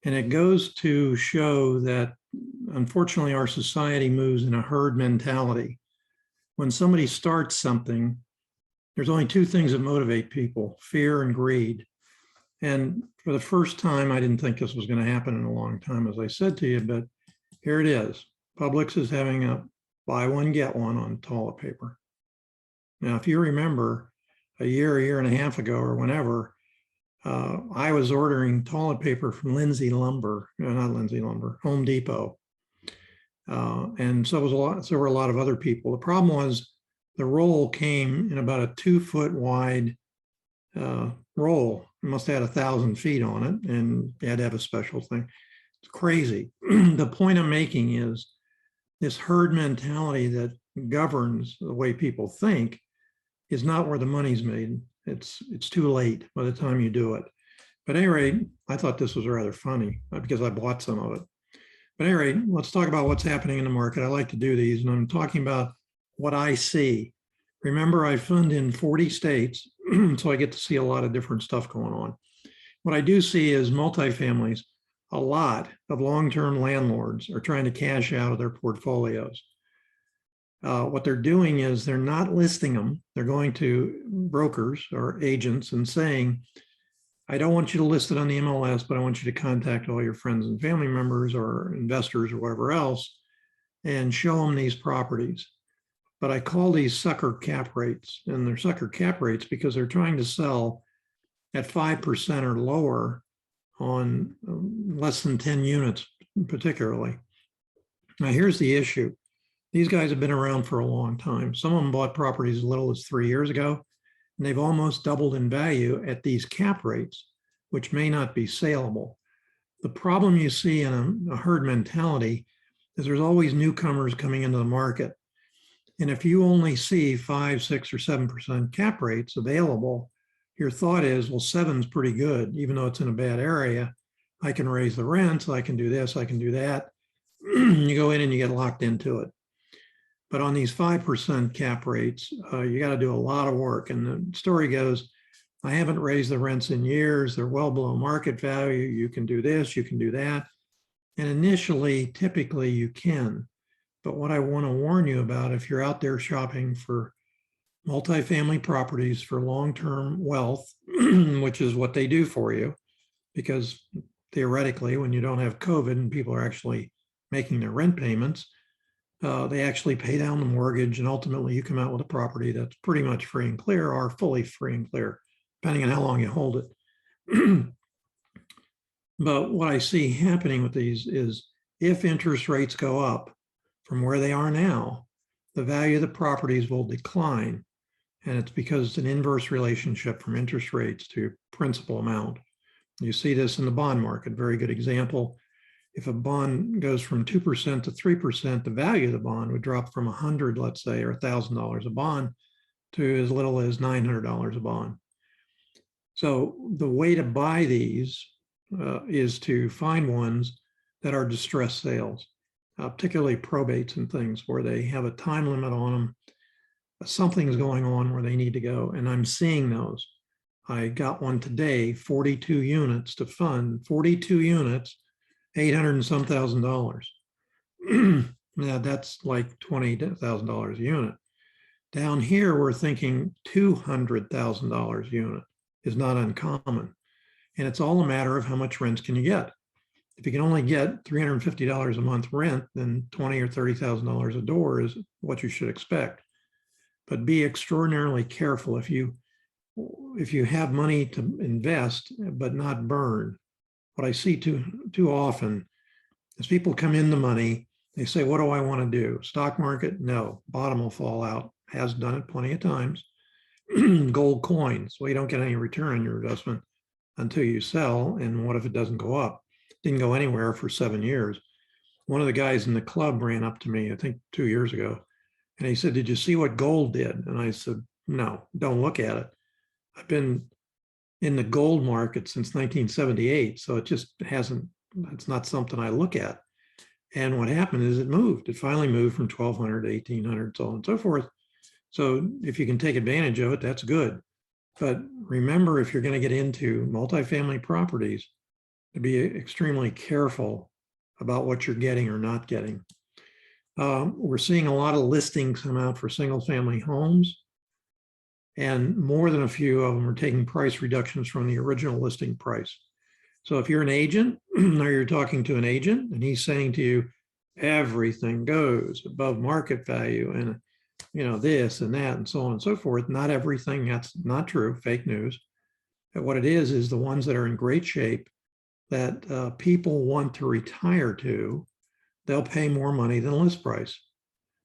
And it goes to show that, unfortunately, our society moves in a herd mentality. When somebody starts something, there's only 2 things that motivate people: fear and greed. And for the first time, I didn't think this was going to happen in a long time, as I said to you, but here it is. Publix is having a buy one, get one on toilet paper. Now, if you remember a year and a half ago or whenever, I was ordering toilet paper from Home Depot. And so were a lot of other people. The problem was the roll came in about a 2-foot wide roll. It must have had 1,000 feet on it, and you had to have a special thing. It's crazy. The point I'm making is this herd mentality that governs the way people think is not where the money's made. It's too late by the time you do it. But at any rate, I thought this was rather funny because I bought some of it. But at any rate, let's talk about what's happening in the market. I like to do these, and I'm talking about what I see. Remember, I fund in 40 states, so I get to see a lot of different stuff going on. What I do see is multifamilies. A lot of long-term landlords are trying to cash out of their portfolios. What they're doing is they're not listing them. They're going to brokers or agents and saying, I don't want you to list it on the MLS, but I want you to contact all your friends and family members or investors or whatever else and show them these properties. But I call these sucker cap rates, and they're sucker cap rates because they're trying to sell at 5% or lower on less than 10 units particularly. Now, here's the issue. These guys have been around for a long time. Some of them bought properties as little as 3 years ago, and they've almost doubled in value at these cap rates, which may not be saleable. The problem you see in a herd mentality is there's always newcomers coming into the market. And if you only see 5, 6, or 7% cap rates available, your thought is, well, 7's pretty good, even though it's in a bad area. I can raise the rents, I can do this, I can do that. You go in and you get locked into it. But on these 5% cap rates, you got to do a lot of work. And the story goes, I haven't raised the rents in years. They're well below market value. You can do this, you can do that. And initially, typically you can. But what I want to warn you about, if you're out there shopping for multifamily properties for long-term wealth, which is what they do for you, because theoretically, when you don't have COVID and people are actually making their rent payments, they actually pay down the mortgage, and ultimately you come out with a property that's pretty much free and clear or fully free and clear, depending on how long you hold it. But what I see happening with these is if interest rates go up from where they are now, the value of the properties will decline. And it's because it's an inverse relationship from interest rates to principal amount. You see this in the bond market, very good example. If a bond goes from 2% to 3%, the value of the bond would drop from 100, let's say, or $1,000 a bond to as little as $900 a bond. So the way to buy these is to find ones that are distressed sales, particularly probates and things where they have a time limit on them. Something's going on where they need to go, and I'm seeing those. I got one today, 42 units to fund, 42 units, 800 and some $1,000. Now that's like $20,000 a unit. Down here, we're thinking $200,000 a unit is not uncommon. And it's all a matter of how much rent can you get. If you can only get $350 a month rent, then $20,000 or $30,000 a door is what you should expect. But be extraordinarily careful if you have money to invest but not burn. What I see too often is people come into money, they say, what do I want to do? Stock market? No, bottom will fall out. Has done it plenty of times. Gold coins, well, you don't get any return on your investment until you sell. And what if it doesn't go up? Didn't go anywhere for 7 years. One of the guys in the club ran up to me, I think 2 years ago, and he said, did you see what gold did? And I said, no, don't look at it. I've been in the gold market since 1978. So it just hasn't, it's not something I look at. And what happened is it moved. It finally moved from 1,200 to 1,800, so on and so forth. So if you can take advantage of it, that's good. But remember, if you're going to get into multifamily properties, to be extremely careful about what you're getting or not getting. We're seeing a lot of listings come out for single family homes, and more than a few of them are taking price reductions from the original listing price. So if you're an agent or you're talking to an agent and he's saying to you, everything goes above market value and this and that and so on and so forth, not everything, that's not true, fake news. And what it is the ones that are in great shape that people want to retire to, they'll pay more money than list price.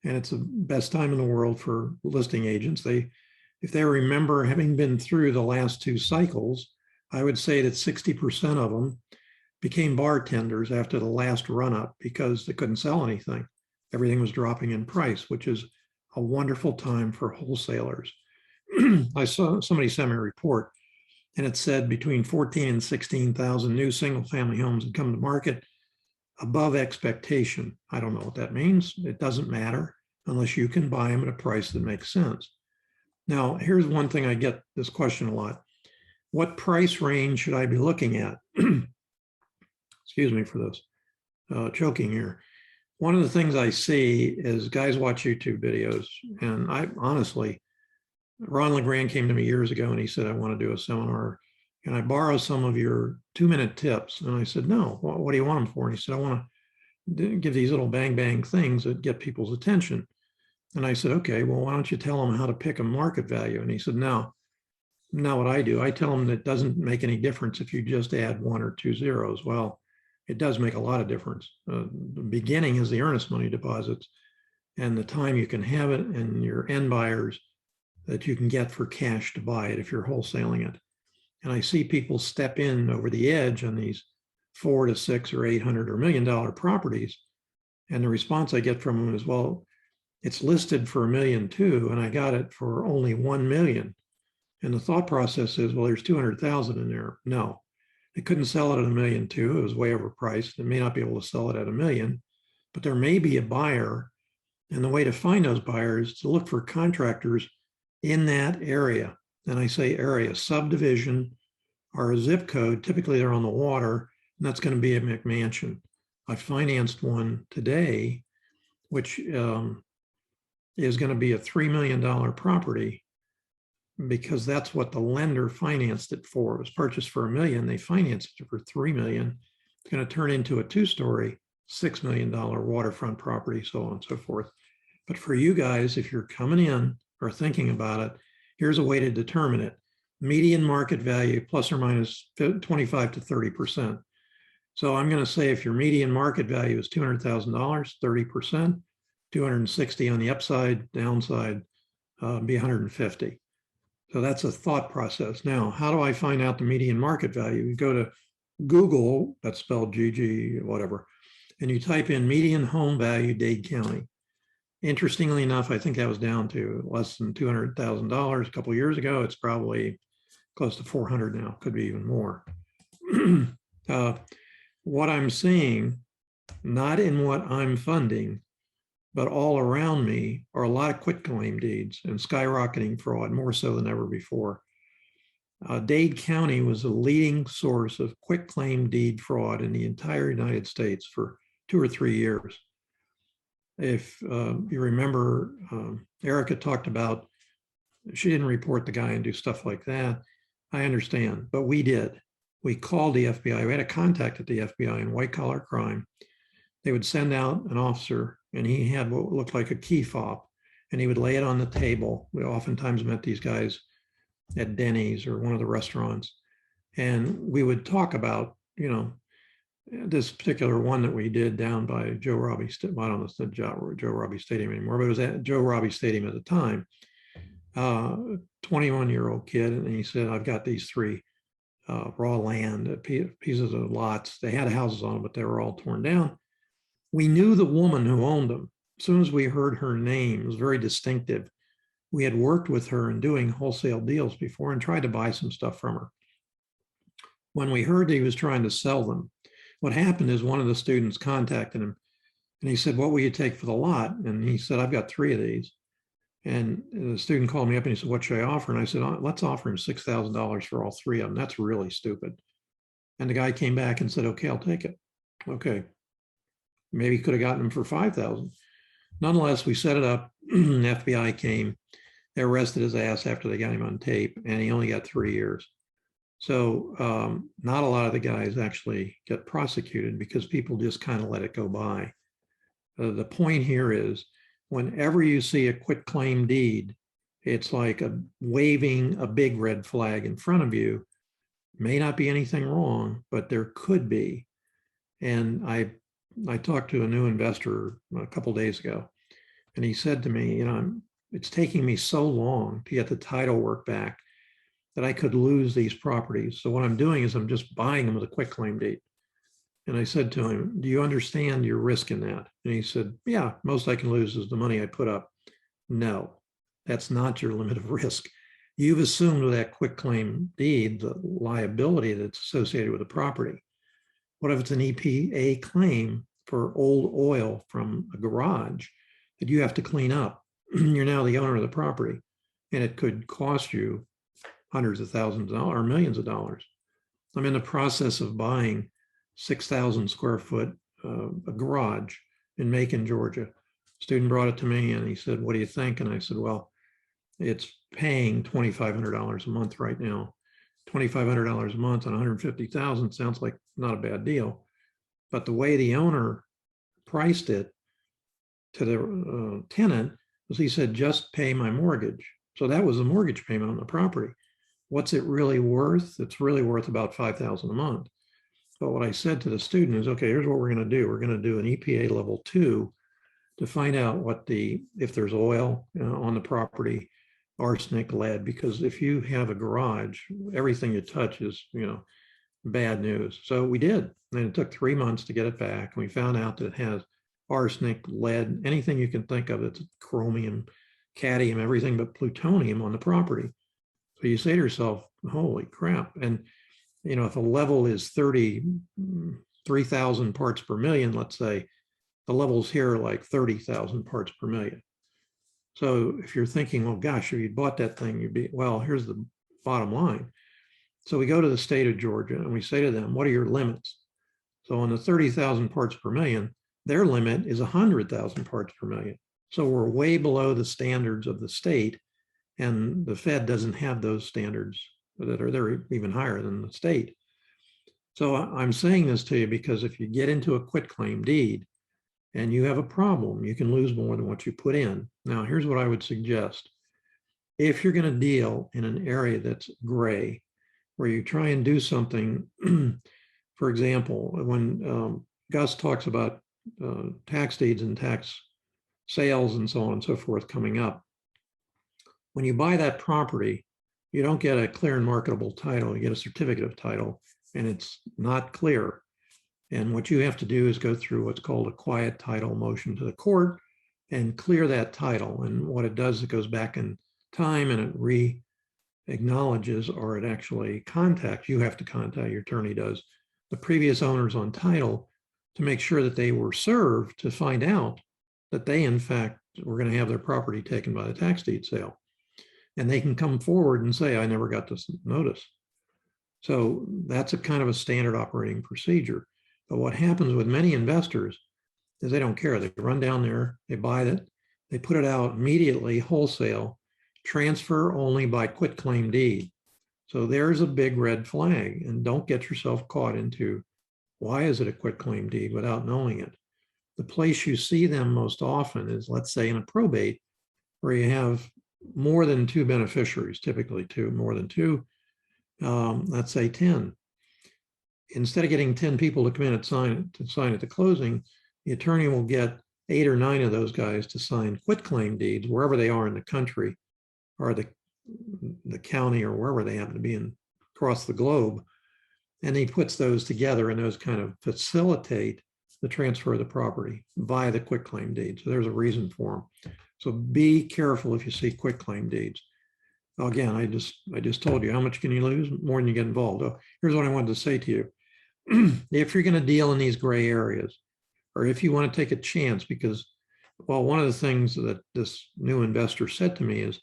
And it's the best time in the world for listing agents. If they remember having been through the last 2 cycles, I would say that 60% of them became bartenders after the last run up because they couldn't sell anything. Everything was dropping in price, which is a wonderful time for wholesalers. I saw somebody sent me a report, and it said between 14 and 16,000 new single family homes had come to market above expectation. I don't know what that means. It doesn't matter unless you can buy them at a price that makes sense. Now, here's one thing I get this question a lot. What price range should I be looking at? Excuse me for this choking here. One of the things I see is guys watch YouTube videos, and I honestly, Ron LeGrand came to me years ago and he said, I want to do a seminar. Can I borrow some of your 2-minute tips? And I said, no, what do you want them for? And he said, I want to give these little bang, bang things that get people's attention. And I said, okay, well, why don't you tell them how to pick a market value? And he said, no, not what I do. I tell them that it doesn't make any difference if you just add 1 or 2 zeros. Well, it does make a lot of difference. The beginning is the earnest money deposits and the time you can have it and your end buyers that you can get for cash to buy it if you're wholesaling it. And I see people step in over the edge on these 4 to 6 or 800 or $1 million properties. And the response I get from them is, well, it's listed for $1 million too, and I got it for only 1 million. And the thought process is, well, there's 200,000 in there. No, they couldn't sell it at $1 million too. It was way overpriced. They may not be able to sell it at $1 million, but there may be a buyer. And the way to find those buyers is to look for contractors in that area. And I say area, subdivision or a zip code. Typically they're on the water, and that's going to be a McMansion. I financed one today, which is going to be a $3 million property, because that's what the lender financed it for. It was purchased for $1 million. They financed it for $3 million. It's going to turn into a 2-story, $6 million waterfront property, so on and so forth. But for you guys, if you're coming in or thinking about it, here's a way to determine it. Median market value plus or minus 25 to 30%. So I'm going to say if your median market value is $200,000, 30%, 260 on the upside, downside, be 150. So that's a thought process. Now, how do I find out the median market value? You go to Google, that's spelled GG, whatever, and you type in median home value Dade County. Interestingly enough, I think that was down to less than $200,000 a couple of years ago. It's probably close to 400 now, could be even more. What I'm seeing, not in what I'm funding, but all around me are a lot of quitclaim deeds and skyrocketing fraud, more so than ever before. Dade County was the leading source of quitclaim deed fraud in the entire United States for 2 or 3 years. If you remember, Erica talked about, she didn't report the guy and do stuff like that. I understand, but we did. We called the FBI. We had a contact at the FBI in white collar crime. They would send out an officer, and he had what looked like a key fob, and he would lay it on the table. We oftentimes met these guys at Denny's or one of the restaurants, and we would talk about, you know, this particular one that we did down by Joe Robbie, well, I don't know if it's Joe Robbie Stadium anymore, but it was at Joe Robbie Stadium at the time. 21-year-old kid, and he said, I've got these 3 raw land, pieces of lots. They had houses on them, but they were all torn down. We knew the woman who owned them. As soon as we heard her name, it was very distinctive. We had worked with her in doing wholesale deals before and tried to buy some stuff from her. When we heard he was trying to sell them, what happened is one of the students contacted him, and he said, what will you take for the lot? And he said, I've got 3 of these. And the student called me up and he said, what should I offer? And I said, let's offer him $6,000 for all 3 of them. That's really stupid. And the guy came back and said, okay, I'll take it. Okay. Maybe could have gotten him for 5,000. Nonetheless, we set it up. The FBI came. They arrested his ass after they got him on tape, and he only got 3 years. So not a lot of the guys actually get prosecuted because people just kind of let it go by. The point here is, whenever you see a quitclaim deed, it's like waving a big red flag in front of you. May not be anything wrong, but there could be. And I talked to a new investor a couple of days ago, and he said to me, you know, it's taking me so long to get the title work back that I could lose these properties. So what I'm doing is I'm just buying them with a quitclaim deed. And I said to him, do you understand your risk in that? And he said, yeah, most I can lose is the money I put up. No, that's not your limit of risk. You've assumed with that quitclaim deed the liability that's associated with the property. What if it's an EPA claim for old oil from a garage that you have to clean up? You're now the owner of the property, and it could cost you hundreds of thousands of dollars or millions of dollars. I'm in the process of buying 6,000 square foot a garage in Macon, Georgia. Student brought it to me and he said, what do you think? And I said, well, it's paying $2,500 a month right now. $2,500 a month on 150,000 sounds like not a bad deal. But the way the owner priced it to the tenant was, he said, just pay my mortgage. So that was the mortgage payment on the property. what's it really worth? It's really worth about $5,000 a month. But what I said to the student is, okay, here's what we're going to do. We're going to do an EPA level 2 to find out if there's oil on the property, arsenic, lead, because if you have a garage, everything you touch is, bad news. So we did, and it took 3 months to get it back. And we found out that it has arsenic, lead, anything you can think of. It's chromium, cadmium, everything but plutonium on the property. So you say to yourself, holy crap. And, if a level is 33,000 parts per million, let's say, the levels here are like 30,000 parts per million. So if you're thinking, well, gosh, if you bought that thing, here's the bottom line. So we go to the state of Georgia and we say to them, what are your limits? So on the 30,000 parts per million, their limit is 100,000 parts per million. So we're way below the standards of the state, and the Fed doesn't have those standards they're even higher than the state. So I'm saying this to you because if you get into a quitclaim deed and you have a problem, you can lose more than what you put in. Now, here's what I would suggest. If you're going to deal in an area that's gray, where you try and do something, for example, when Gus talks about tax deeds and tax sales and so on and so forth coming up, when you buy that property, you don't get a clear and marketable title, you get a certificate of title, and it's not clear. And what you have to do is go through what's called a quiet title motion to the court and clear that title. And what it does, it goes back in time and it re-acknowledges, or it actually contacts, you have to contact, your attorney does, the previous owners on title to make sure that they were served to find out that they, in fact, were going to have their property taken by the tax deed sale. And they can come forward and say, I never got this notice. So that's a kind of a standard operating procedure. But what happens with many investors is they don't care. They run down there, they buy it, they put it out immediately, wholesale, transfer only by quitclaim deed. So there's a big red flag, and don't get yourself caught into why is it a quitclaim deed without knowing it. The place you see them most often is, let's say, in a probate where you have more than 2 beneficiaries, typically more than 2, let's say 10. Instead of getting 10 people to come in and sign at the closing, the attorney will get 8 or 9 of those guys to sign quitclaim deeds wherever they are in the country, or the county, or wherever they happen to be across the globe. And he puts those together, and those kind of facilitate the transfer of the property via the quitclaim deed. So there's a reason for them. So be careful if you see quitclaim deeds. Again, I just told you, how much can you lose? More than you get involved. Oh, here's what I wanted to say to you. If you're going to deal in these gray areas, or if you want to take a chance, because, well, one of the things that this new investor said to me is,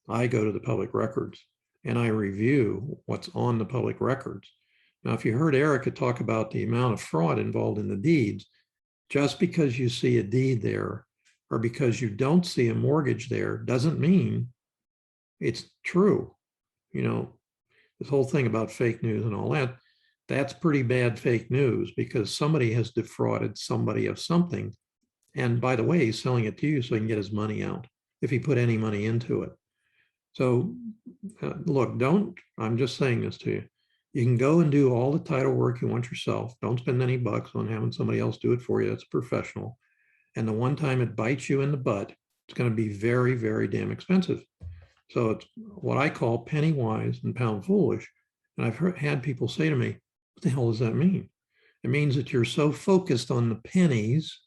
I go to the public records and I review what's on the public records. Now, if you heard Erica talk about the amount of fraud involved in the deeds, just because you see a deed there, or because you don't see a mortgage there, doesn't mean it's true. This whole thing about fake news and all that, that's pretty bad fake news, because somebody has defrauded somebody of something. And by the way, he's selling it to you so he can get his money out, if he put any money into it. So look, I'm just saying this to you. You can go and do all the title work you want yourself. Don't spend any bucks on having somebody else do it for you. That's professional. And the one time it bites you in the butt, it's going to be very, very damn expensive. So it's what I call penny wise and pound foolish. And I've had people say to me, what the hell does that mean? It means that you're so focused on the pennies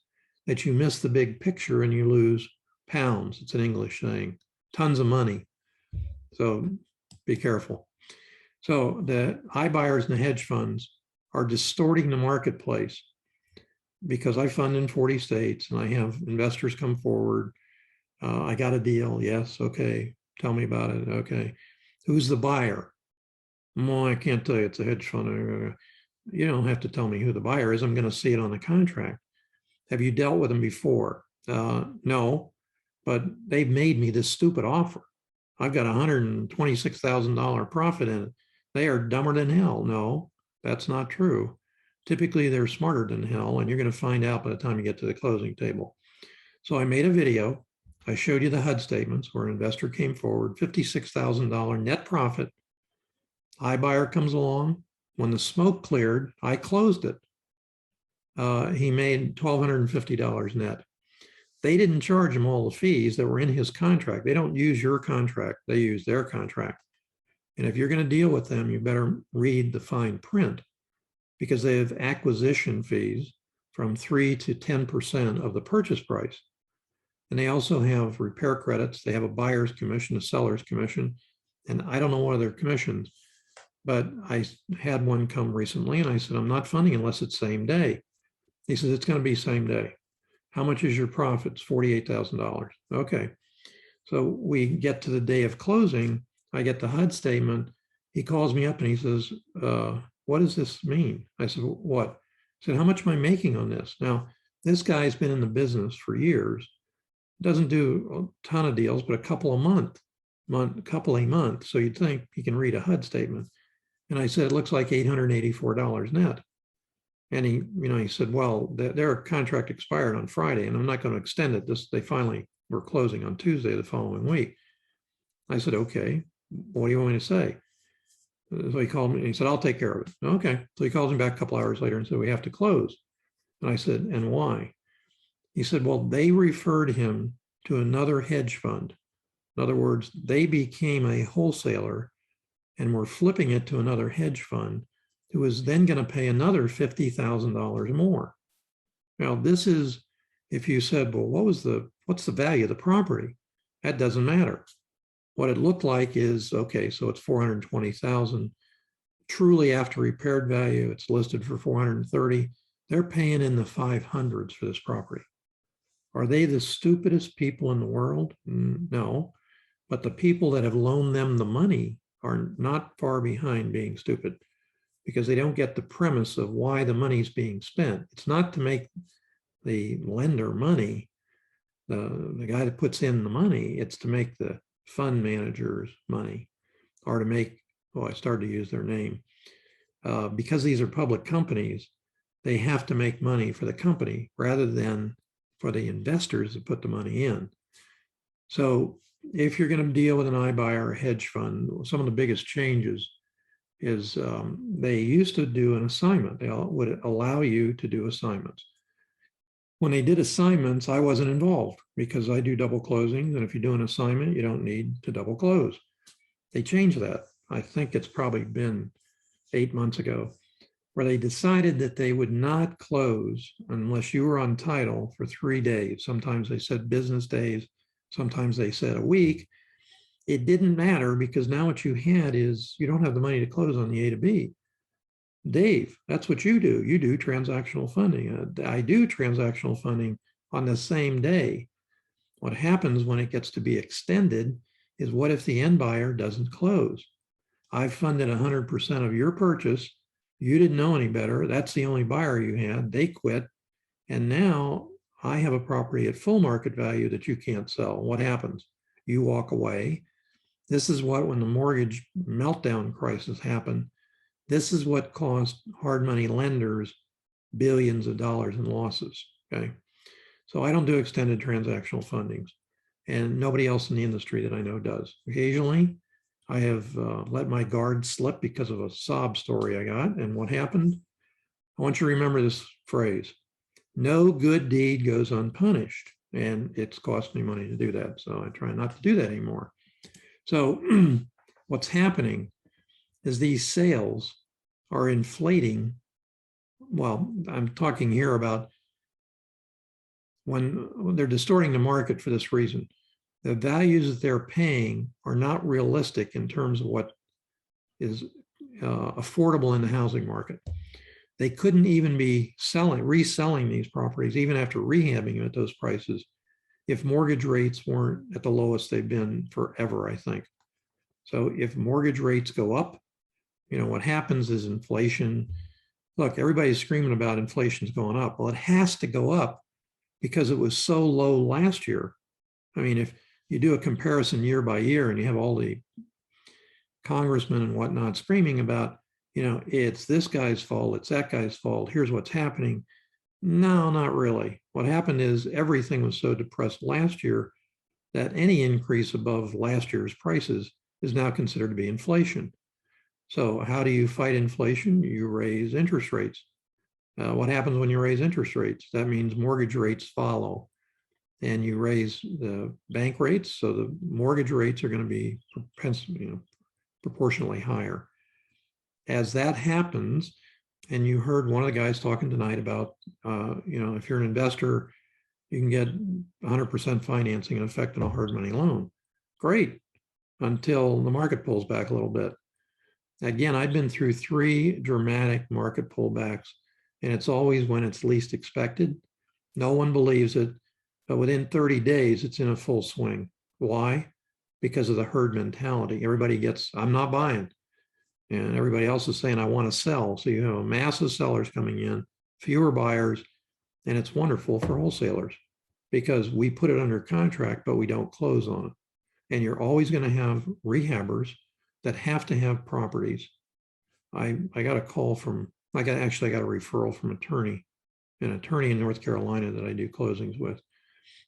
that you miss the big picture and you lose pounds. It's an English saying, tons of money. So be careful. So the iBuyers and the hedge funds are distorting the marketplace, because I fund in 40 states and I have investors come forward. I got a deal. Yes. Okay. Tell me about it. Okay. Who's the buyer? Well, I can't tell you. It's a hedge fund. You don't have to tell me who the buyer is. I'm going to see it on the contract. Have you dealt with them before? No, but they've made me this stupid offer. I've got $126,000 profit in it. They are dumber than hell. No, that's not true. Typically, they're smarter than hell, and you're going to find out by the time you get to the closing table. So I made a video. I showed you the HUD statements where an investor came forward, $56,000 net profit iBuyer comes along. When the smoke cleared, I closed it. He made $1,250 net. They didn't charge him all the fees that were in his contract. They don't use your contract. They use their contract. And if you're going to deal with them, you better read the fine print, because they have acquisition fees from 3 to 10% of the purchase price. And they also have repair credits. They have a buyer's commission, a seller's commission, and I don't know what other commissions, but I had one come recently and I said, I'm not funding unless it's same day. He says, it's going to be same day. How much is your profits? $48,000. Okay. So we get to the day of closing. I get the HUD statement. He calls me up and he says, what does this mean? I said, what? He said, how much am I making on this? Now, this guy's been in the business for years, doesn't do a ton of deals, but a couple a month. So you'd think he can read a HUD statement. And I said, it looks like $884 net. And he said, well, their contract expired on Friday and I'm not going to extend it. They finally were closing on Tuesday the following week. I said, okay, what do you want me to say? So he called me and he said, I'll take care of it. Okay. So he calls me back a couple hours later and said, we have to close. And I said, and why? He said, well, they referred him to another hedge fund. In other words, they became a wholesaler and were flipping it to another hedge fund who was then going to pay another $50,000 more. Now, this is, if you said, well, what's the value of the property? That doesn't matter. What it looked like is, okay, so it's 420,000. Truly after repaired value, it's listed for 430. They're paying in the 500s for this property. Are they the stupidest people in the world? No, but the people that have loaned them the money are not far behind being stupid, because they don't get the premise of why the money's being spent. It's not to make the lender money, the guy that puts in the money, it's to make the fund managers money, or to make, I started to use their name. Because these are public companies, they have to make money for the company rather than for the investors that put the money in. So if you're going to deal with an iBuyer or a hedge fund, some of the biggest changes is they used to do an assignment. They would allow you to do assignments. When they did assignments, I wasn't involved because I do double closings. And if you do an assignment, you don't need to double close. They changed that. I think it's probably been 8 months ago, where they decided that they would not close unless you were on title for 3 days. Sometimes they said business days. Sometimes they said a week. It didn't matter, because now what you had is you don't have the money to close on the A to B. Dave, that's what you do. You do transactional funding. I do transactional funding on the same day. What happens when it gets to be extended is, what if the end buyer doesn't close? I've funded 100% of your purchase. You didn't know any better. That's the only buyer you had. They quit. And now I have a property at full market value that you can't sell. What happens? You walk away. This is what, when the mortgage meltdown crisis happened, this is what cost hard money lenders billions of dollars in losses, okay? So I don't do extended transactional fundings, and nobody else in the industry that I know does. Occasionally, I have let my guard slip because of a sob story I got. And what happened? I want you to remember this phrase: no good deed goes unpunished. And it's cost me money to do that. So I try not to do that anymore. So what's happening is these sales are inflating. Well, I'm talking here about when they're distorting the market for this reason. The values that they're paying are not realistic in terms of what is affordable in the housing market. They couldn't even be reselling these properties, even after rehabbing them at those prices, if mortgage rates weren't at the lowest they've been forever, I think. So if mortgage rates go up, what happens is inflation. Look, everybody's screaming about inflation's going up. Well, it has to go up because it was so low last year. I mean, if you do a comparison year by year and you have all the congressmen and whatnot screaming about, it's this guy's fault, it's that guy's fault, here's what's happening. No, not really. What happened is everything was so depressed last year that any increase above last year's prices is now considered to be inflation. So how do you fight inflation? You raise interest rates. What happens when you raise interest rates? That means mortgage rates follow. And you raise the bank rates, so the mortgage rates are going to be proportionally higher. As that happens, and you heard one of the guys talking tonight about, if you're an investor, you can get 100% financing in effect in a hard money loan. Great, until the market pulls back a little bit. Again, I've been through 3 dramatic market pullbacks, and it's always when it's least expected. No one believes it, but within 30 days, it's in a full swing. Why? Because of the herd mentality. Everybody gets, I'm not buying. And everybody else is saying, I want to sell. So you have a mass of sellers coming in, fewer buyers, and it's wonderful for wholesalers because we put it under contract, but we don't close on it. And you're always going to have rehabbers that have to have properties. I got a call from, I got a referral from an attorney in North Carolina that I do closings with.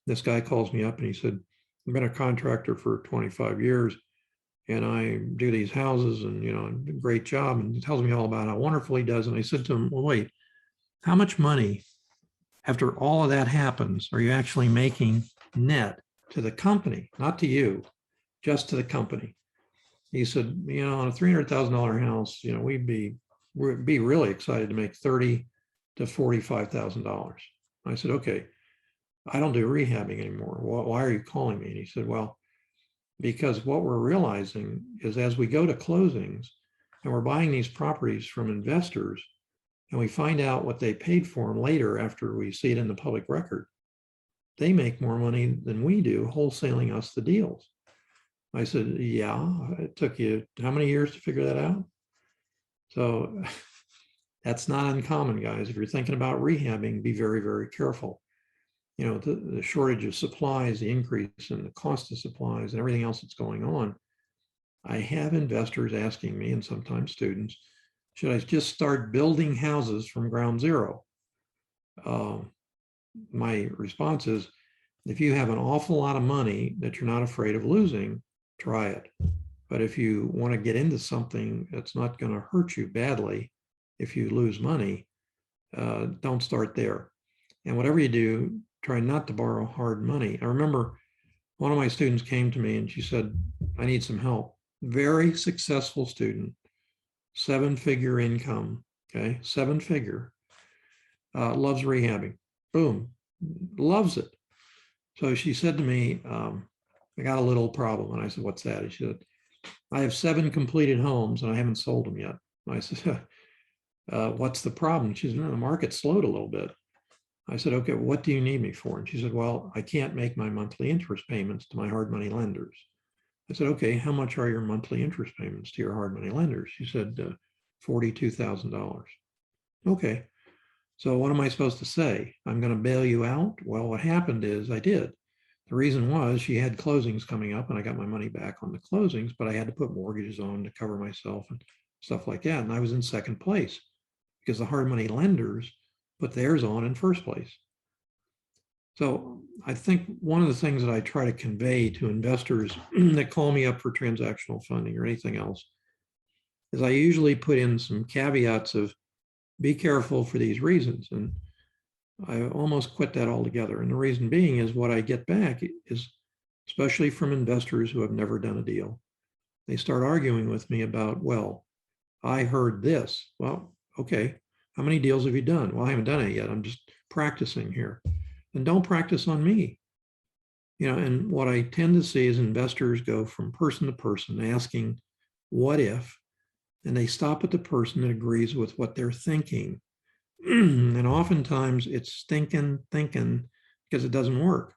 This guy calls me up and he said, I've been a contractor for 25 years and I do these houses and, a great job. And he tells me all about how wonderful he does. And I said to him, well, wait, how much money after all of that happens are you actually making net to the company, not to you, just to the company? He said, on a $300,000 house, we'd be really excited to make $30,000 to $45,000. I said, okay, I don't do rehabbing anymore. Why are you calling me? And he said, well, because what we're realizing is as we go to closings and we're buying these properties from investors and we find out what they paid for them later after we see it in the public record, they make more money than we do wholesaling us the deals. I said, yeah, it took you how many years to figure that out? So that's not uncommon, guys. If you're thinking about rehabbing, be very, very careful. The shortage of supplies, the increase in the cost of supplies and everything else that's going on. I have investors asking me, and sometimes students, should I just start building houses from ground zero? My response is, if you have an awful lot of money that you're not afraid of losing, try it. But if you want to get into something that's not going to hurt you badly, if you lose money, don't start there. And whatever you do, try not to borrow hard money. I remember one of my students came to me and she said, I need some help. Very successful student, 7-figure income, okay, 7-figure, loves rehabbing. Boom, loves it. So she said to me, I got a little problem. And I said, what's that? She said, I have 7 completed homes and I haven't sold them yet. And I said, what's the problem? She said, no, the market slowed a little bit. I said, okay, what do you need me for? And she said, well, I can't make my monthly interest payments to my hard money lenders. I said, okay, how much are your monthly interest payments to your hard money lenders? She said, $42,000. Okay, so what am I supposed to say? I'm going to bail you out? Well, what happened is I did. The reason was she had closings coming up and I got my money back on the closings, but I had to put mortgages on to cover myself and stuff like that. And I was in second place because the hard money lenders put theirs on in first place. So I think one of the things that I try to convey to investors that call me up for transactional funding or anything else is I usually put in some caveats of be careful for these reasons. And I almost quit that altogether. And the reason being is what I get back is, especially from investors who have never done a deal, they start arguing with me about, well, I heard this. Well, okay, how many deals have you done? Well, I haven't done it yet. I'm just practicing here. And don't practice on me. And what I tend to see is investors go from person to person asking, what if? And they stop at the person that agrees with what they're thinking. And oftentimes it's stinking thinking because it doesn't work.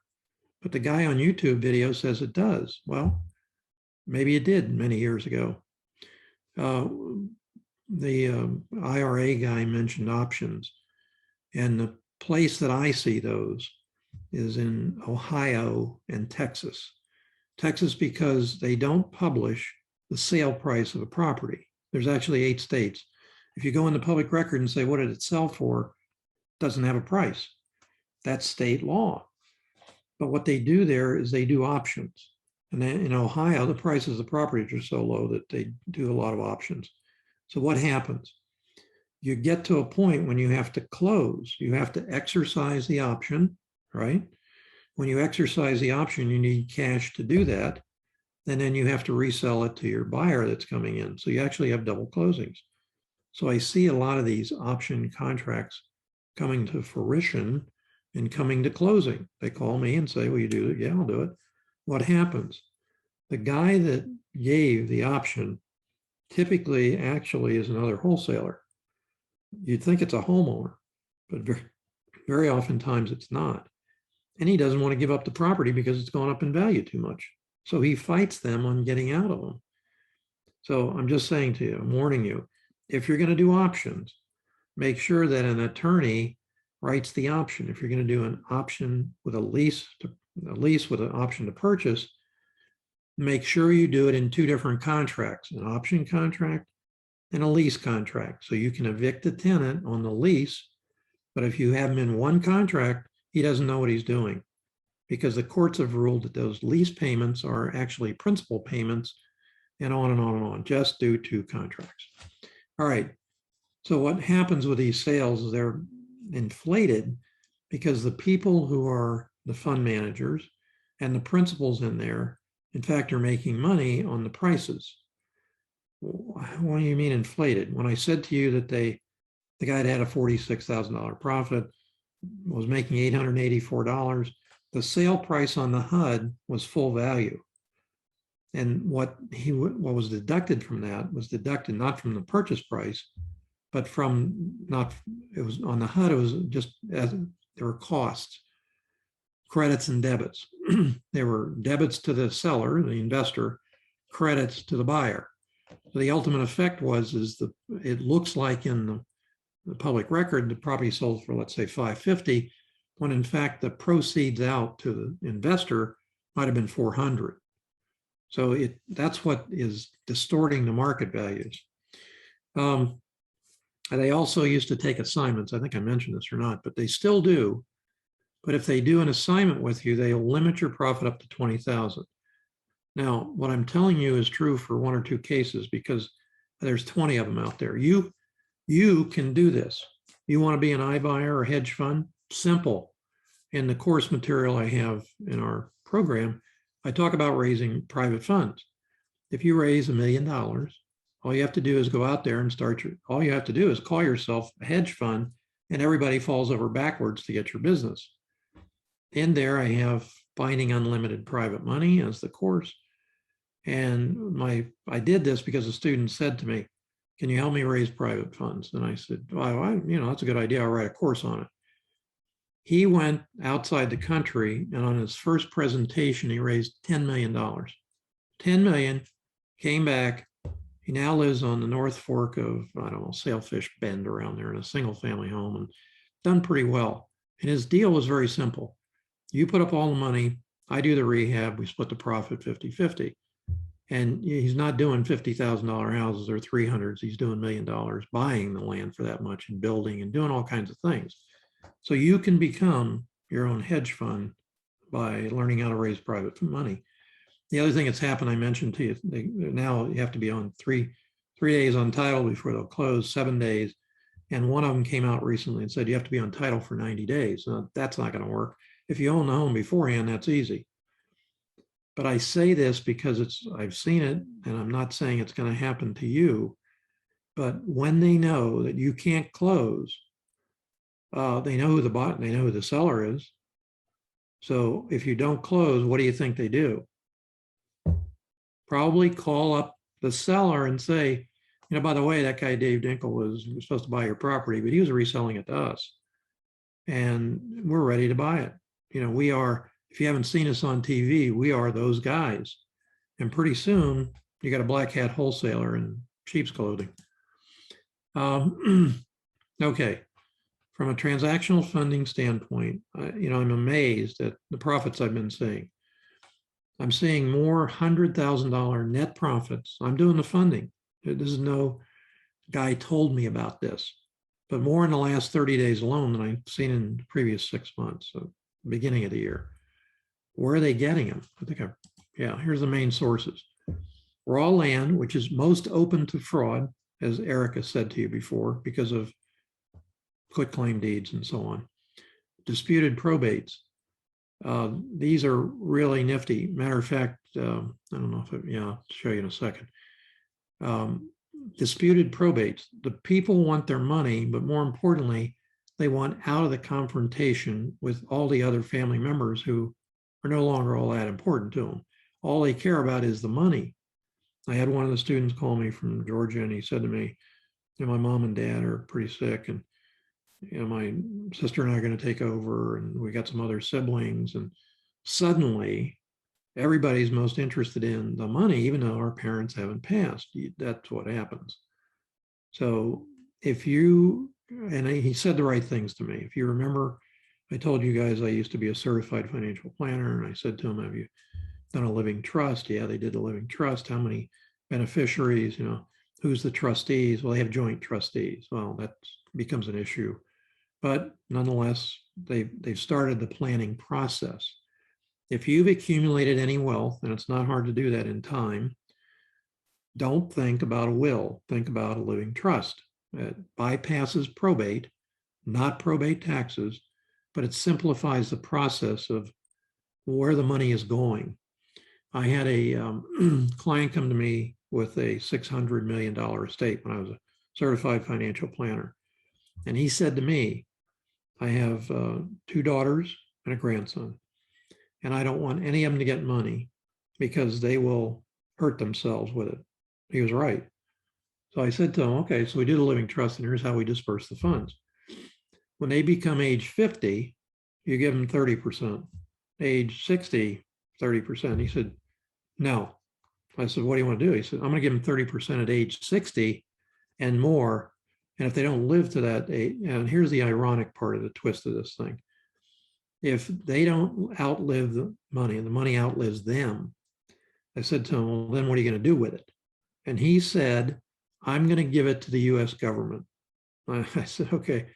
But the guy on YouTube video says it does. Well, maybe it did many years ago. The IRA guy mentioned options. And the place that I see those is in Ohio and Texas. Texas because they don't publish the sale price of a property. There's actually 8 states. If you go in the public record and say, what did it sell for? It doesn't have a price. That's state law. But what they do there is they do options. And then in Ohio, the prices of properties are so low that they do a lot of options. So what happens? You get to a point when you have to close, you have to exercise the option, right? When you exercise the option, you need cash to do that. And then you have to resell it to your buyer that's coming in. So you actually have double closings. So I see a lot of these option contracts coming to fruition and coming to closing. They call me and say, will you do it? Yeah, I'll do it. What happens? The guy that gave the option typically actually is another wholesaler. You'd think it's a homeowner, but very, very oftentimes it's not. And he doesn't want to give up the property because it's gone up in value too much. So he fights them on getting out of them. So I'm just saying to you, I'm warning you, if you're going to do options, make sure that an attorney writes the option. If you're going to do an option with a lease with an option to purchase, make sure you do it in two different contracts, an option contract and a lease contract. So you can evict the tenant on the lease, but if you have him in one contract, he doesn't know what he's doing, because the courts have ruled that those lease payments are actually principal payments, and on and on and on, just due to contracts. All right. So what happens with these sales is they're inflated because the people who are the fund managers and the principals in there, in fact, are making money on the prices. What do you mean inflated? When I said to you that the guy that had a $46,000 profit was making $884, the sale price on the HUD was full value. And what was deducted from that was deducted not from the purchase price, but from it was on the HUD, it was just as there were costs, credits and debits. There were debits to the seller, the investor, credits to the buyer. So the ultimate effect it looks like in the public record, the property sold for, let's say, $550, when in fact the proceeds out to the investor might have been $400. So that's what is distorting the market values. They also used to take assignments. I think I mentioned this or not, but they still do. But if they do an assignment with you, they'll limit your profit up to $20,000. Now, what I'm telling you is true for one or two cases, because there's 20 of them out there. You can do this. You want to be an iBuyer or hedge fund? Simple. In the course material I have in our program, I talk about raising private funds. If you raise $1 million, all you have to do is go out there and all you have to do is call yourself a hedge fund, and everybody falls over backwards to get your business. In there, I have finding unlimited private money as the course. And I did this because a student said to me, can you help me raise private funds? And I said, well, that's a good idea. I'll write a course on it. He went outside the country, and on his first presentation, he raised $10 million. 10 million, came back. He now lives on the North Fork of, I don't know, Sailfish Bend around there in a single family home, and done pretty well. And his deal was very simple. You put up all the money, I do the rehab, we split the profit 50-50. And he's not doing $50,000 houses or 300s. He's doing $1 million, buying the land for that much and building and doing all kinds of things. So you can become your own hedge fund by learning how to raise private money. The other thing that's happened, I mentioned to you, now you have to be on three days on title before they'll close, 7 days. And one of them came out recently and said you have to be on title for 90 days. That's not going to work. If you own the home beforehand, that's easy. But I say this because I've seen it, and I'm not saying it's going to happen to you. But when they know that you can't close, they know who they know who the seller is. So if you don't close, what do you think they do? Probably call up the seller and say, by the way, that guy Dave Dinkle was supposed to buy your property, but he was reselling it to us, and we're ready to buy it. We are. If you haven't seen us on TV, we are those guys. And pretty soon, you got a black hat wholesaler in sheep's clothing. Okay. From a transactional funding standpoint, I'm amazed at the profits I've been seeing. I'm seeing more $100,000 net profits. I'm doing the funding. This is no guy told me about this, but more in the last 30 days alone than I've seen in the previous 6 months, so beginning of the year. Where are they getting them? Here's the main sources. Raw land, which is most open to fraud, as Erica said to you before, because of quitclaim deeds and so on. Disputed probates. These are really nifty. Matter of fact, I don't know if I'll show you in a second. Disputed probates. The people want their money, but more importantly, they want out of the confrontation with all the other family members who are no longer all that important to them. All they care about is the money. I had one of the students call me from Georgia, and he said to me, my mom and dad are pretty sick, and my sister and I are going to take over, and we got some other siblings, and suddenly everybody's most interested in the money, even though our parents haven't passed. That's what happens. So if you, and he said the right things to me. If you remember, I told you guys I used to be a certified financial planner, and I said to him, have you done a living trust? Yeah, they did a living trust. How many beneficiaries? Who's the trustees? Well, they have joint trustees. Well, that becomes an issue. But nonetheless, they've started the planning process. If you've accumulated any wealth, and it's not hard to do that in time, don't think about a will, think about a living trust. It bypasses probate, not probate taxes, but it simplifies the process of where the money is going. I had a client come to me with a $600 million estate when I was a certified financial planner. And he said to me, I have 2 daughters and a grandson, and I don't want any of them to get money because they will hurt themselves with it. He was right. So I said to him, okay, so we did a living trust, and here's how we disperse the funds. When they become age 50, you give them 30%. Age 60, 30%. He said, no. I said, what do you want to do? He said, I'm going to give them 30% at age 60 and more. And if they don't live to that age, and here's the ironic part of the twist of this thing. If they don't outlive the money and the money outlives them, I said to him, well, then what are you going to do with it? And he said, I'm going to give it to the US government. I said, okay,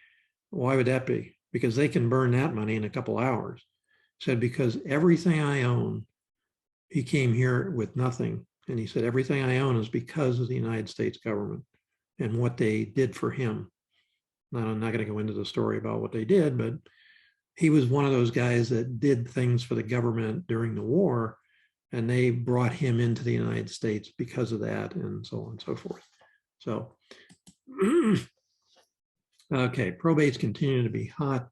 why would that be? Because they can burn that money in a couple hours. He said, because everything I own, he came here with nothing. And he said, everything I own is because of the United States government and what they did for him. Now, I'm not going to go into the story about what they did, but he was one of those guys that did things for the government during the war, and they brought him into the United States because of that, and so on and so forth. So, okay, probates continue to be hot,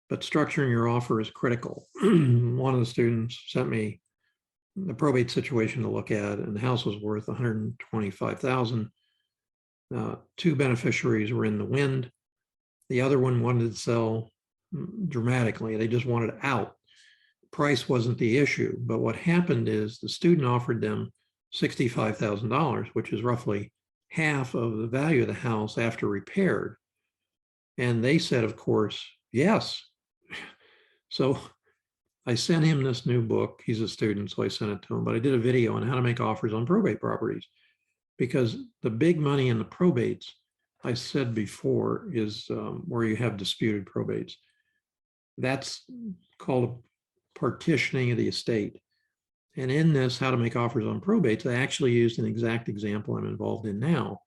but structuring your offer is critical. One of the students sent me the probate situation to look at, and the house was worth $125,000. 2 beneficiaries were in the wind. The other one wanted to sell dramatically. They just wanted out. Price wasn't the issue, but what happened is the student offered them $65,000, which is roughly half of the value of the house after repaired. And they said, of course, yes. So I sent him this new book. He's a student, so I sent it to him, but I did a video on how to make offers on probate properties, because the big money in the probates, I said before, is where you have disputed probates. That's called a partitioning of the estate. And in this, how to make offers on probates, I actually used an exact example I'm involved in now,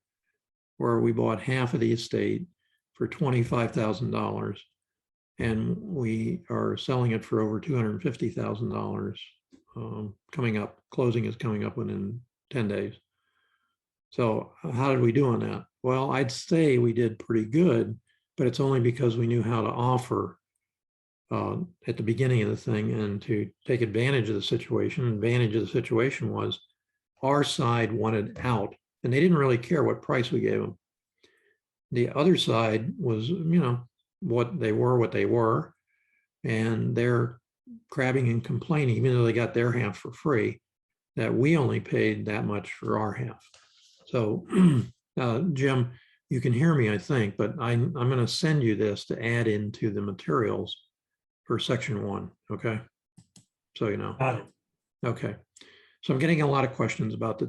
where we bought half of the estate for $25,000, and we are selling it for over $250,000 coming up. Closing is coming up within 10 days. So how did we do on that? Well, I'd say we did pretty good, but it's only because we knew how to offer at the beginning of the thing and to take advantage of the situation. Advantage of the situation was our side wanted out, and they didn't really care what price we gave them. The other side was, what they were, and they're crabbing and complaining, even though they got their half for free, that we only paid that much for our half. So, Jim, you can hear me, I think, but I'm going to send you this to add into the materials for section 1. Okay. So, Got it. Okay. So I'm getting a lot of questions about the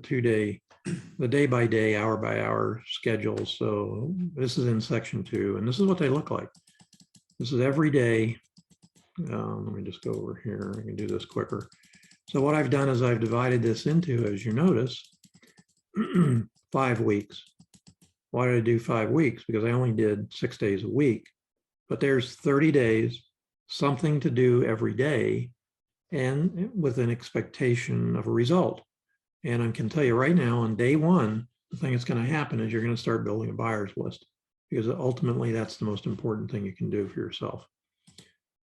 day by day, hour by hour schedules. So this is in section 2, and this is what they look like. This is every day. Let me just go over here. I can do this quicker. So what I've done is I've divided this into, as you notice, 5 weeks. Why did I do 5 weeks? Because I only did 6 days a week. But there's 30 days, something to do every day, and with an expectation of a result. And I can tell you right now, on day one, the thing that's going to happen is you're going to start building a buyer's list, because ultimately that's the most important thing you can do for yourself.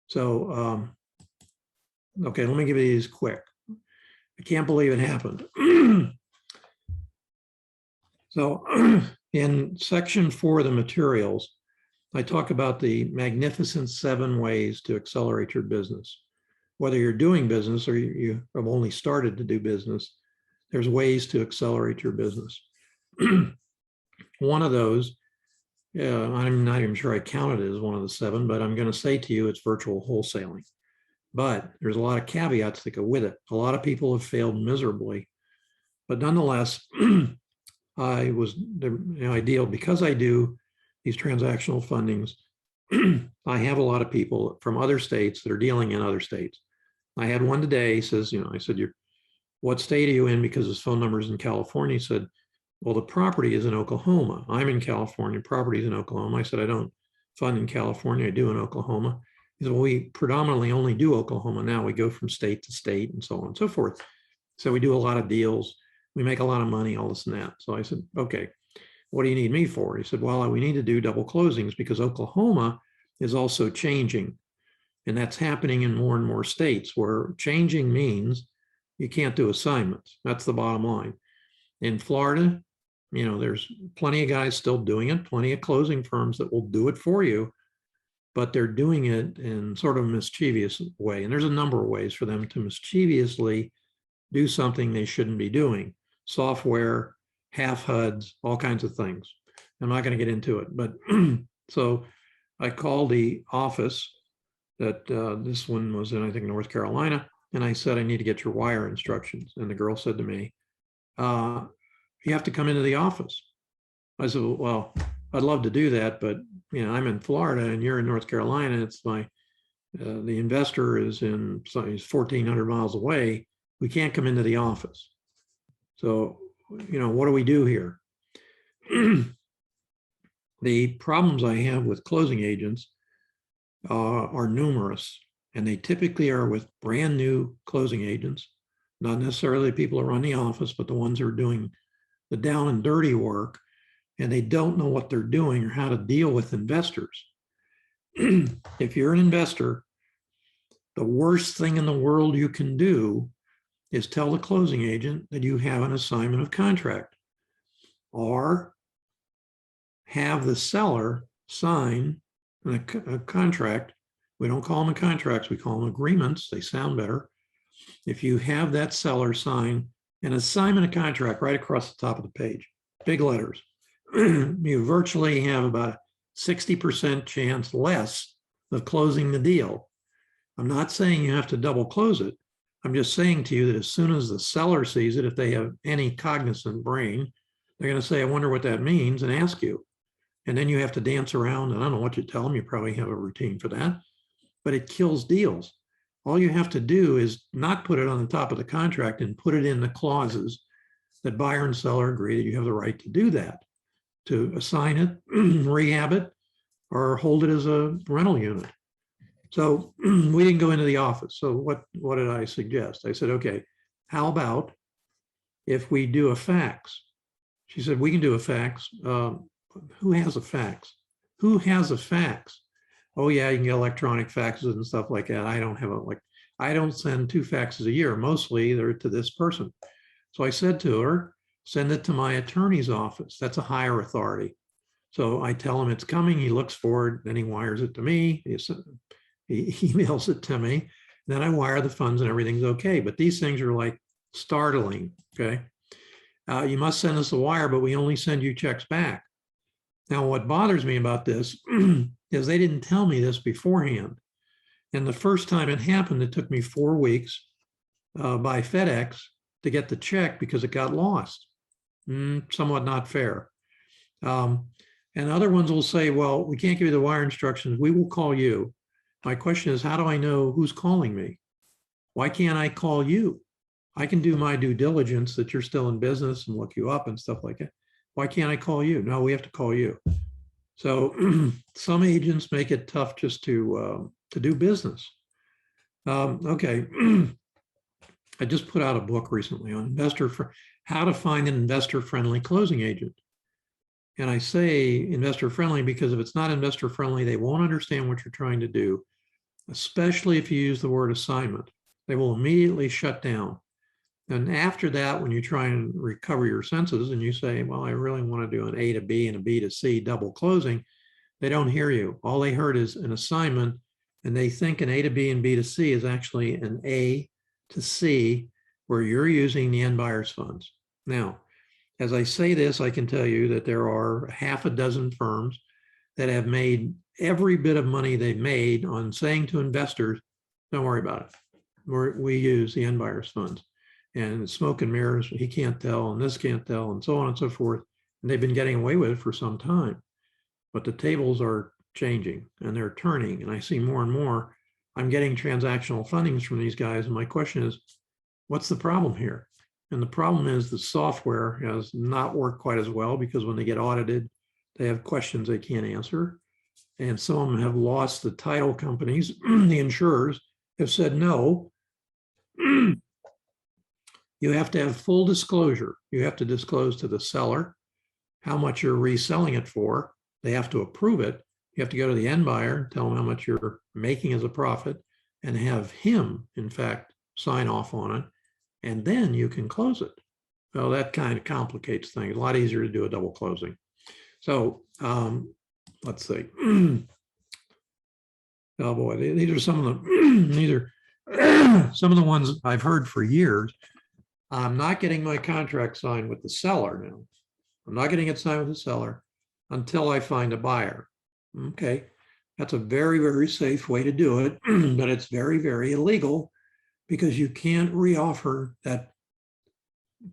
So, okay, let me give you these quick. I can't believe it happened. So in section 4 of the materials, I talk about the magnificent 7 ways to accelerate your business. Whether you're doing business or you have only started to do business, there's ways to accelerate your business. One of those, I'm not even sure I counted it as one of the 7, but I'm going to say to you it's virtual wholesaling. But there's a lot of caveats that go with it. A lot of people have failed miserably. But nonetheless, I was the ideal because I do these transactional fundings. I have a lot of people from other states that are dealing in other states. I had one today, he says, I said, what state are you in? Because his phone number is in California. He said, well, the property is in Oklahoma. I'm in California, property is in Oklahoma. I said, I don't fund in California, I do in Oklahoma. He said, well, we predominantly only do Oklahoma now. We go from state to state and so on and so forth. So we do a lot of deals. We make a lot of money, all this and that. So I said, okay, what do you need me for? He said, well, we need to do double closings because Oklahoma is also changing. And that's happening in more and more states where changing means you can't do assignments. That's the bottom line. In Florida, there's plenty of guys still doing it, plenty of closing firms that will do it for you, but they're doing it in sort of a mischievous way. And there's a number of ways for them to mischievously do something they shouldn't be doing. Software, half HUDs, all kinds of things. I'm not going to get into it, but so I called the office that this one was in, I think, North Carolina. And I said, I need to get your wire instructions. And the girl said to me, you have to come into the office. I said, well, I'd love to do that, but I'm in Florida and you're in North Carolina. It's the investor is he's 1,400 miles away. We can't come into the office. So, what do we do here? The problems I have with closing agents are numerous, and they typically are with brand new closing agents, not necessarily people who run the office, but the ones who are doing the down and dirty work, and they don't know what they're doing or how to deal with investors. If you're an investor, the worst thing in the world you can do is tell the closing agent that you have an assignment of contract, or have the seller sign a contract. We don't call them contracts, we call them agreements. They sound better. If you have that seller sign an assignment of contract right across the top of the page, big letters, you virtually have about a 60% chance less of closing the deal. I'm not saying you have to double close it. I'm just saying to you that as soon as the seller sees it, if they have any cognizant brain, they're going to say, I wonder what that means, and ask you. And then you have to dance around. And I don't know what you tell them. You probably have a routine for that, but it kills deals. All you have to do is not put it on the top of the contract and put it in the clauses that buyer and seller agree that you have the right to do that, to assign it, rehab it, or hold it as a rental unit. So we didn't go into the office. So what did I suggest? I said, okay, how about if we do a fax? She said, we can do a fax. Who has a fax? Who has a fax? Oh yeah, you can get electronic faxes and stuff like that. I don't have I don't send 2 faxes a year. Mostly they're to this person. So I said to her, send it to my attorney's office. That's a higher authority. So I tell him it's coming. He looks for it, then he wires it to me. He emails it to me. Then I wire the funds and everything's okay. But these things are like startling, okay? You must send us a wire, but we only send you checks back. Now, what bothers me about this is they didn't tell me this beforehand. And the first time it happened, it took me 4 weeks by FedEx to get the check because it got lost. Somewhat not fair. And other ones will say, well, we can't give you the wire instructions. We will call you. My question is, how do I know who's calling me? Why can't I call you? I can do my due diligence that you're still in business and look you up and stuff like that. Why can't I call you? No, we have to call you. So some agents make it tough just to do business. Okay. I just put out a book recently on how to find an investor-friendly closing agent. And I say investor-friendly because if it's not investor-friendly, they won't understand what you're trying to do, especially if you use the word assignment. They will immediately shut down. And after that, when you try and recover your senses and you say, well, I really want to do an A to B and a B to C double closing, they don't hear you. All they heard is an assignment, and they think an A to B and B to C is actually an A to C where you're using the end buyer's funds. Now, as I say this, I can tell you that there are half a dozen firms that have made every bit of money they've made on saying to investors, don't worry about it. We use the end buyer's funds. And smoke and mirrors, he can't tell, and this can't tell, and so on and so forth. And they've been getting away with it for some time. But the tables are changing and they're turning. And I see more and more. I'm getting transactional fundings from these guys. And my question is, what's the problem here? And the problem is the software has not worked quite as well because when they get audited, they have questions they can't answer. And some of them have lost the title companies. The insurers have said no. You have to have full disclosure. You have to disclose to the seller how much you're reselling it for. They have to approve it. You have to go to the end buyer, tell them how much you're making as a profit, and have him, in fact, sign off on it. And then you can close it. Well, that kind of complicates things. A lot easier to do a double closing. So let's see. Oh boy, these are some of the some of the ones I've heard for years. I'm not getting my contract signed with the seller now. I'm not getting it signed with the seller until I find a buyer. Okay, that's a very, very safe way to do it, but it's very, very illegal because you can't reoffer that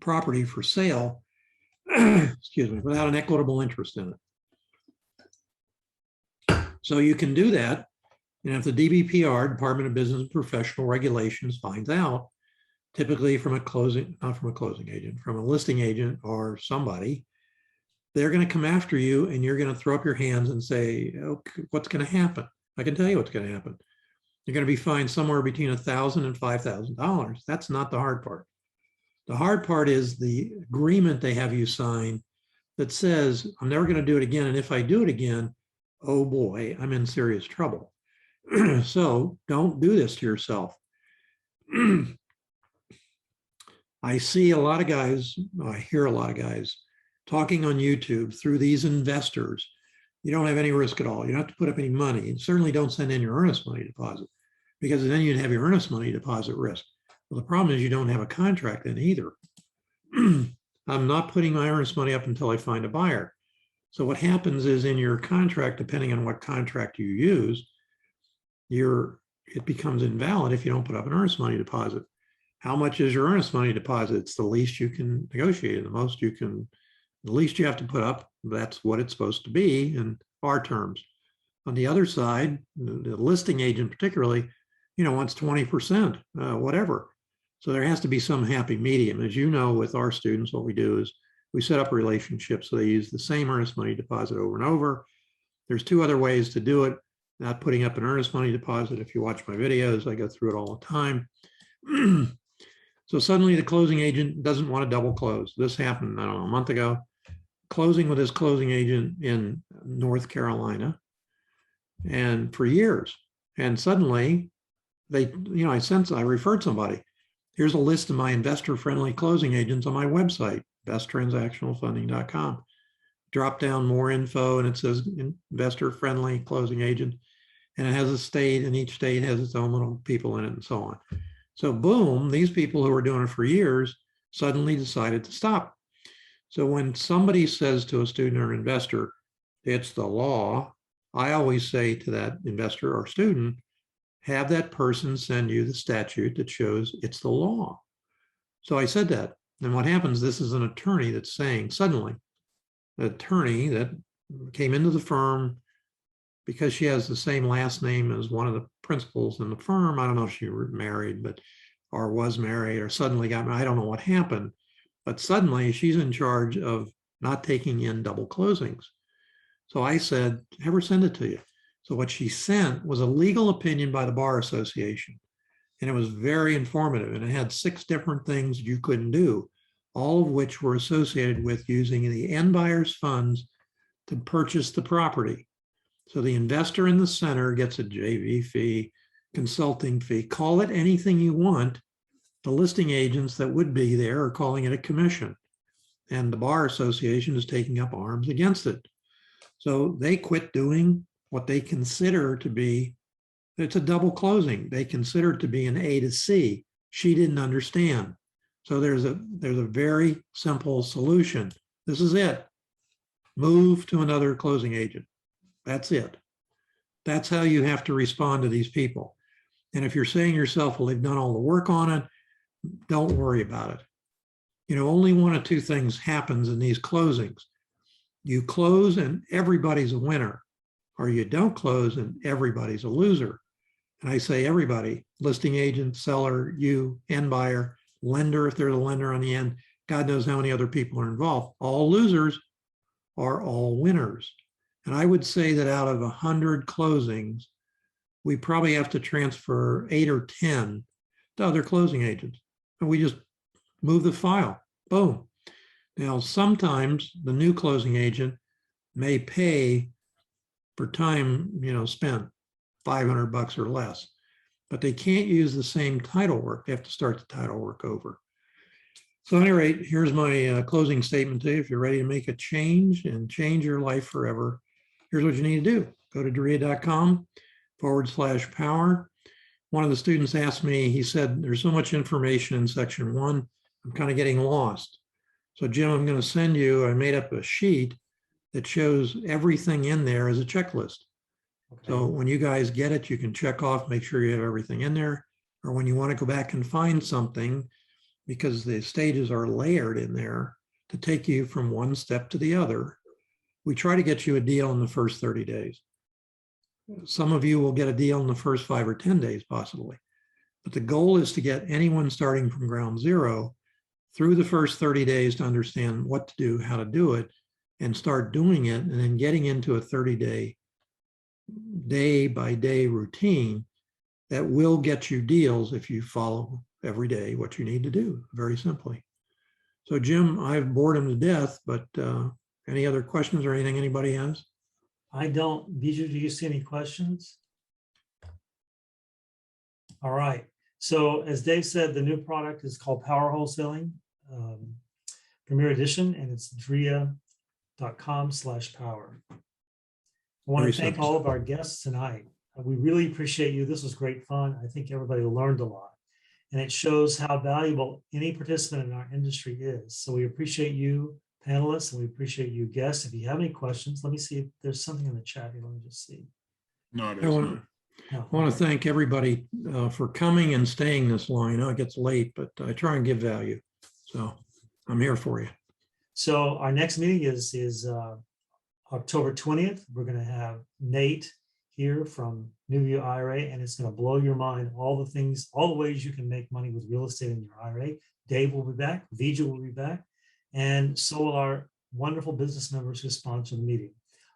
property for sale, excuse me, without an equitable interest in it. So you can do that, and if the DBPR, Department of Business and Professional Regulations, finds out, typically from a closing, not from a closing agent, from a listing agent or somebody, they're going to come after you and you're going to throw up your hands and say, okay, what's going to happen? I can tell you what's going to happen. You're going to be fined somewhere between $1,000 and $5,000. That's not the hard part. The hard part is the agreement they have you sign that says, I'm never going to do it again. And if I do it again, oh boy, I'm in serious trouble. So don't do this to yourself. I see a lot of guys, I hear a lot of guys talking on YouTube through these investors. You don't have any risk at all. You don't have to put up any money. And certainly don't send in your earnest money deposit because then you'd have your earnest money deposit risk. Well, the problem is you don't have a contract then either. I'm not putting my earnest money up until I find a buyer. So what happens is in your contract, depending on what contract you use, it becomes invalid if you don't put up an earnest money deposit. How much is your earnest money deposit? It's the least you can negotiate. The least you have to put up, that's what it's supposed to be in our terms. On the other side, the listing agent particularly, wants 20%, whatever. So there has to be some happy medium. As you know, with our students, what we do is we set up relationships so they use the same earnest money deposit over and over. There's two other ways to do it, not putting up an earnest money deposit. If you watch my videos, I go through it all the time. So suddenly the closing agent doesn't want to double close. This happened, I don't know, a month ago. Closing with his closing agent in North Carolina and for years. And suddenly I referred somebody. Here's a list of my investor-friendly closing agents on my website, besttransactionalfunding.com. Drop down more info and it says investor-friendly closing agent. And it has a state and each state has its own little people in it and so on. So boom, these people who were doing it for years suddenly decided to stop. So when somebody says to a student or investor, it's the law, I always say to that investor or student, have that person send you the statute that shows it's the law. So I said that. And what happens, this is an attorney that's saying suddenly, the attorney that came into the firm because she has the same last name as one of the principals in the firm. I don't know if she was married, or was married or suddenly got married. I don't know what happened, but suddenly she's in charge of not taking in double closings. So I said, have her send it to you. So what she sent was a legal opinion by the Bar Association. And it was very informative, and it had 6 different things you couldn't do, all of which were associated with using the end buyer's funds to purchase the property. So the investor in the center gets a JV fee, consulting fee, call it anything you want. The listing agents that would be there are calling it a commission. And the Bar Association is taking up arms against it. So they quit doing what they consider to be, it's a double closing. They consider it to be an A to C. She didn't understand. So there's a very simple solution. This is it. Move to another closing agent. That's it. That's how you have to respond to these people. And if you're saying to yourself, well, they've done all the work on it, don't worry about it. You know, only 1 of 2 things happens in these closings. You close and everybody's a winner, or you don't close and everybody's a loser. And I say everybody, listing agent, seller, you, end buyer, lender, if there's a lender on the end, God knows how many other people are involved. All losers are all winners. And I would say that out of 100 closings, we probably have to transfer 8 or 10 to other closing agents. And we just move the file, boom. Now, sometimes the new closing agent may pay for time, spent, $500 or less, but they can't use the same title work. They have to start the title work over. So at any rate, here's my closing statement to you. If you're ready to make a change and change your life forever, here's what you need to do. Go to DREIA.com/power. One of the students asked me, he said, there's so much information in section 1, I'm kind of getting lost. So Jim, I'm going to send you, I made up a sheet that shows everything in there as a checklist. Okay. So when you guys get it, you can check off, make sure you have everything in there. Or when you want to go back and find something, because the stages are layered in there to take you from one step to the other, we try to get you a deal in the first 30 days. Some of you will get a deal in the first 5 or 10 days, possibly. But the goal is to get anyone starting from ground zero through the first 30 days to understand what to do, how to do it, and start doing it, and then getting into a 30-day, day-by-day routine that will get you deals if you follow every day what you need to do, very simply. So Jim, I've bored him to death, but any other questions or anything anybody has? I don't. Bijou, do you see any questions? All right. So as Dave said, the new product is called Power Wholesaling, Premier Edition, and it's DREIA.com/power. I want to thank all of our guests tonight. We really appreciate you. This was great fun. I think everybody learned a lot, and it shows how valuable any participant in our industry is. So we appreciate you, panelists, and we appreciate you, guests. If you have any questions, let me see if there's something in the chat here. Let me just see. No, there's not. I want to thank everybody for coming and staying this long. I know it gets late, but I try and give value. So I'm here for you. So our next meeting is October 20th. We're going to have Nate here from New View IRA, and it's going to blow your mind, all the things, all the ways you can make money with real estate in your IRA. Dave will be back, Vijay will be back, and so will our wonderful business members who sponsor the meeting.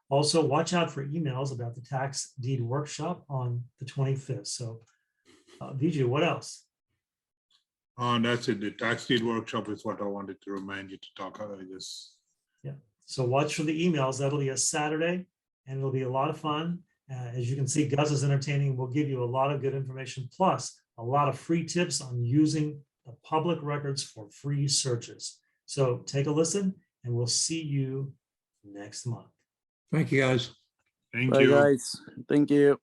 Also, watch out for emails about the tax deed workshop on the 25th. So Vijay, what else? That's it. The tax deed workshop is what I wanted to remind you to talk about. Yeah. So watch for the emails. That'll be a Saturday, and it'll be a lot of fun. As you can see, Gus is entertaining. We'll give you a lot of good information, plus a lot of free tips on using the public records for free searches. So take a listen, and we'll see you next month. Thank you, guys. Thank Bye, you. guys. Thank you.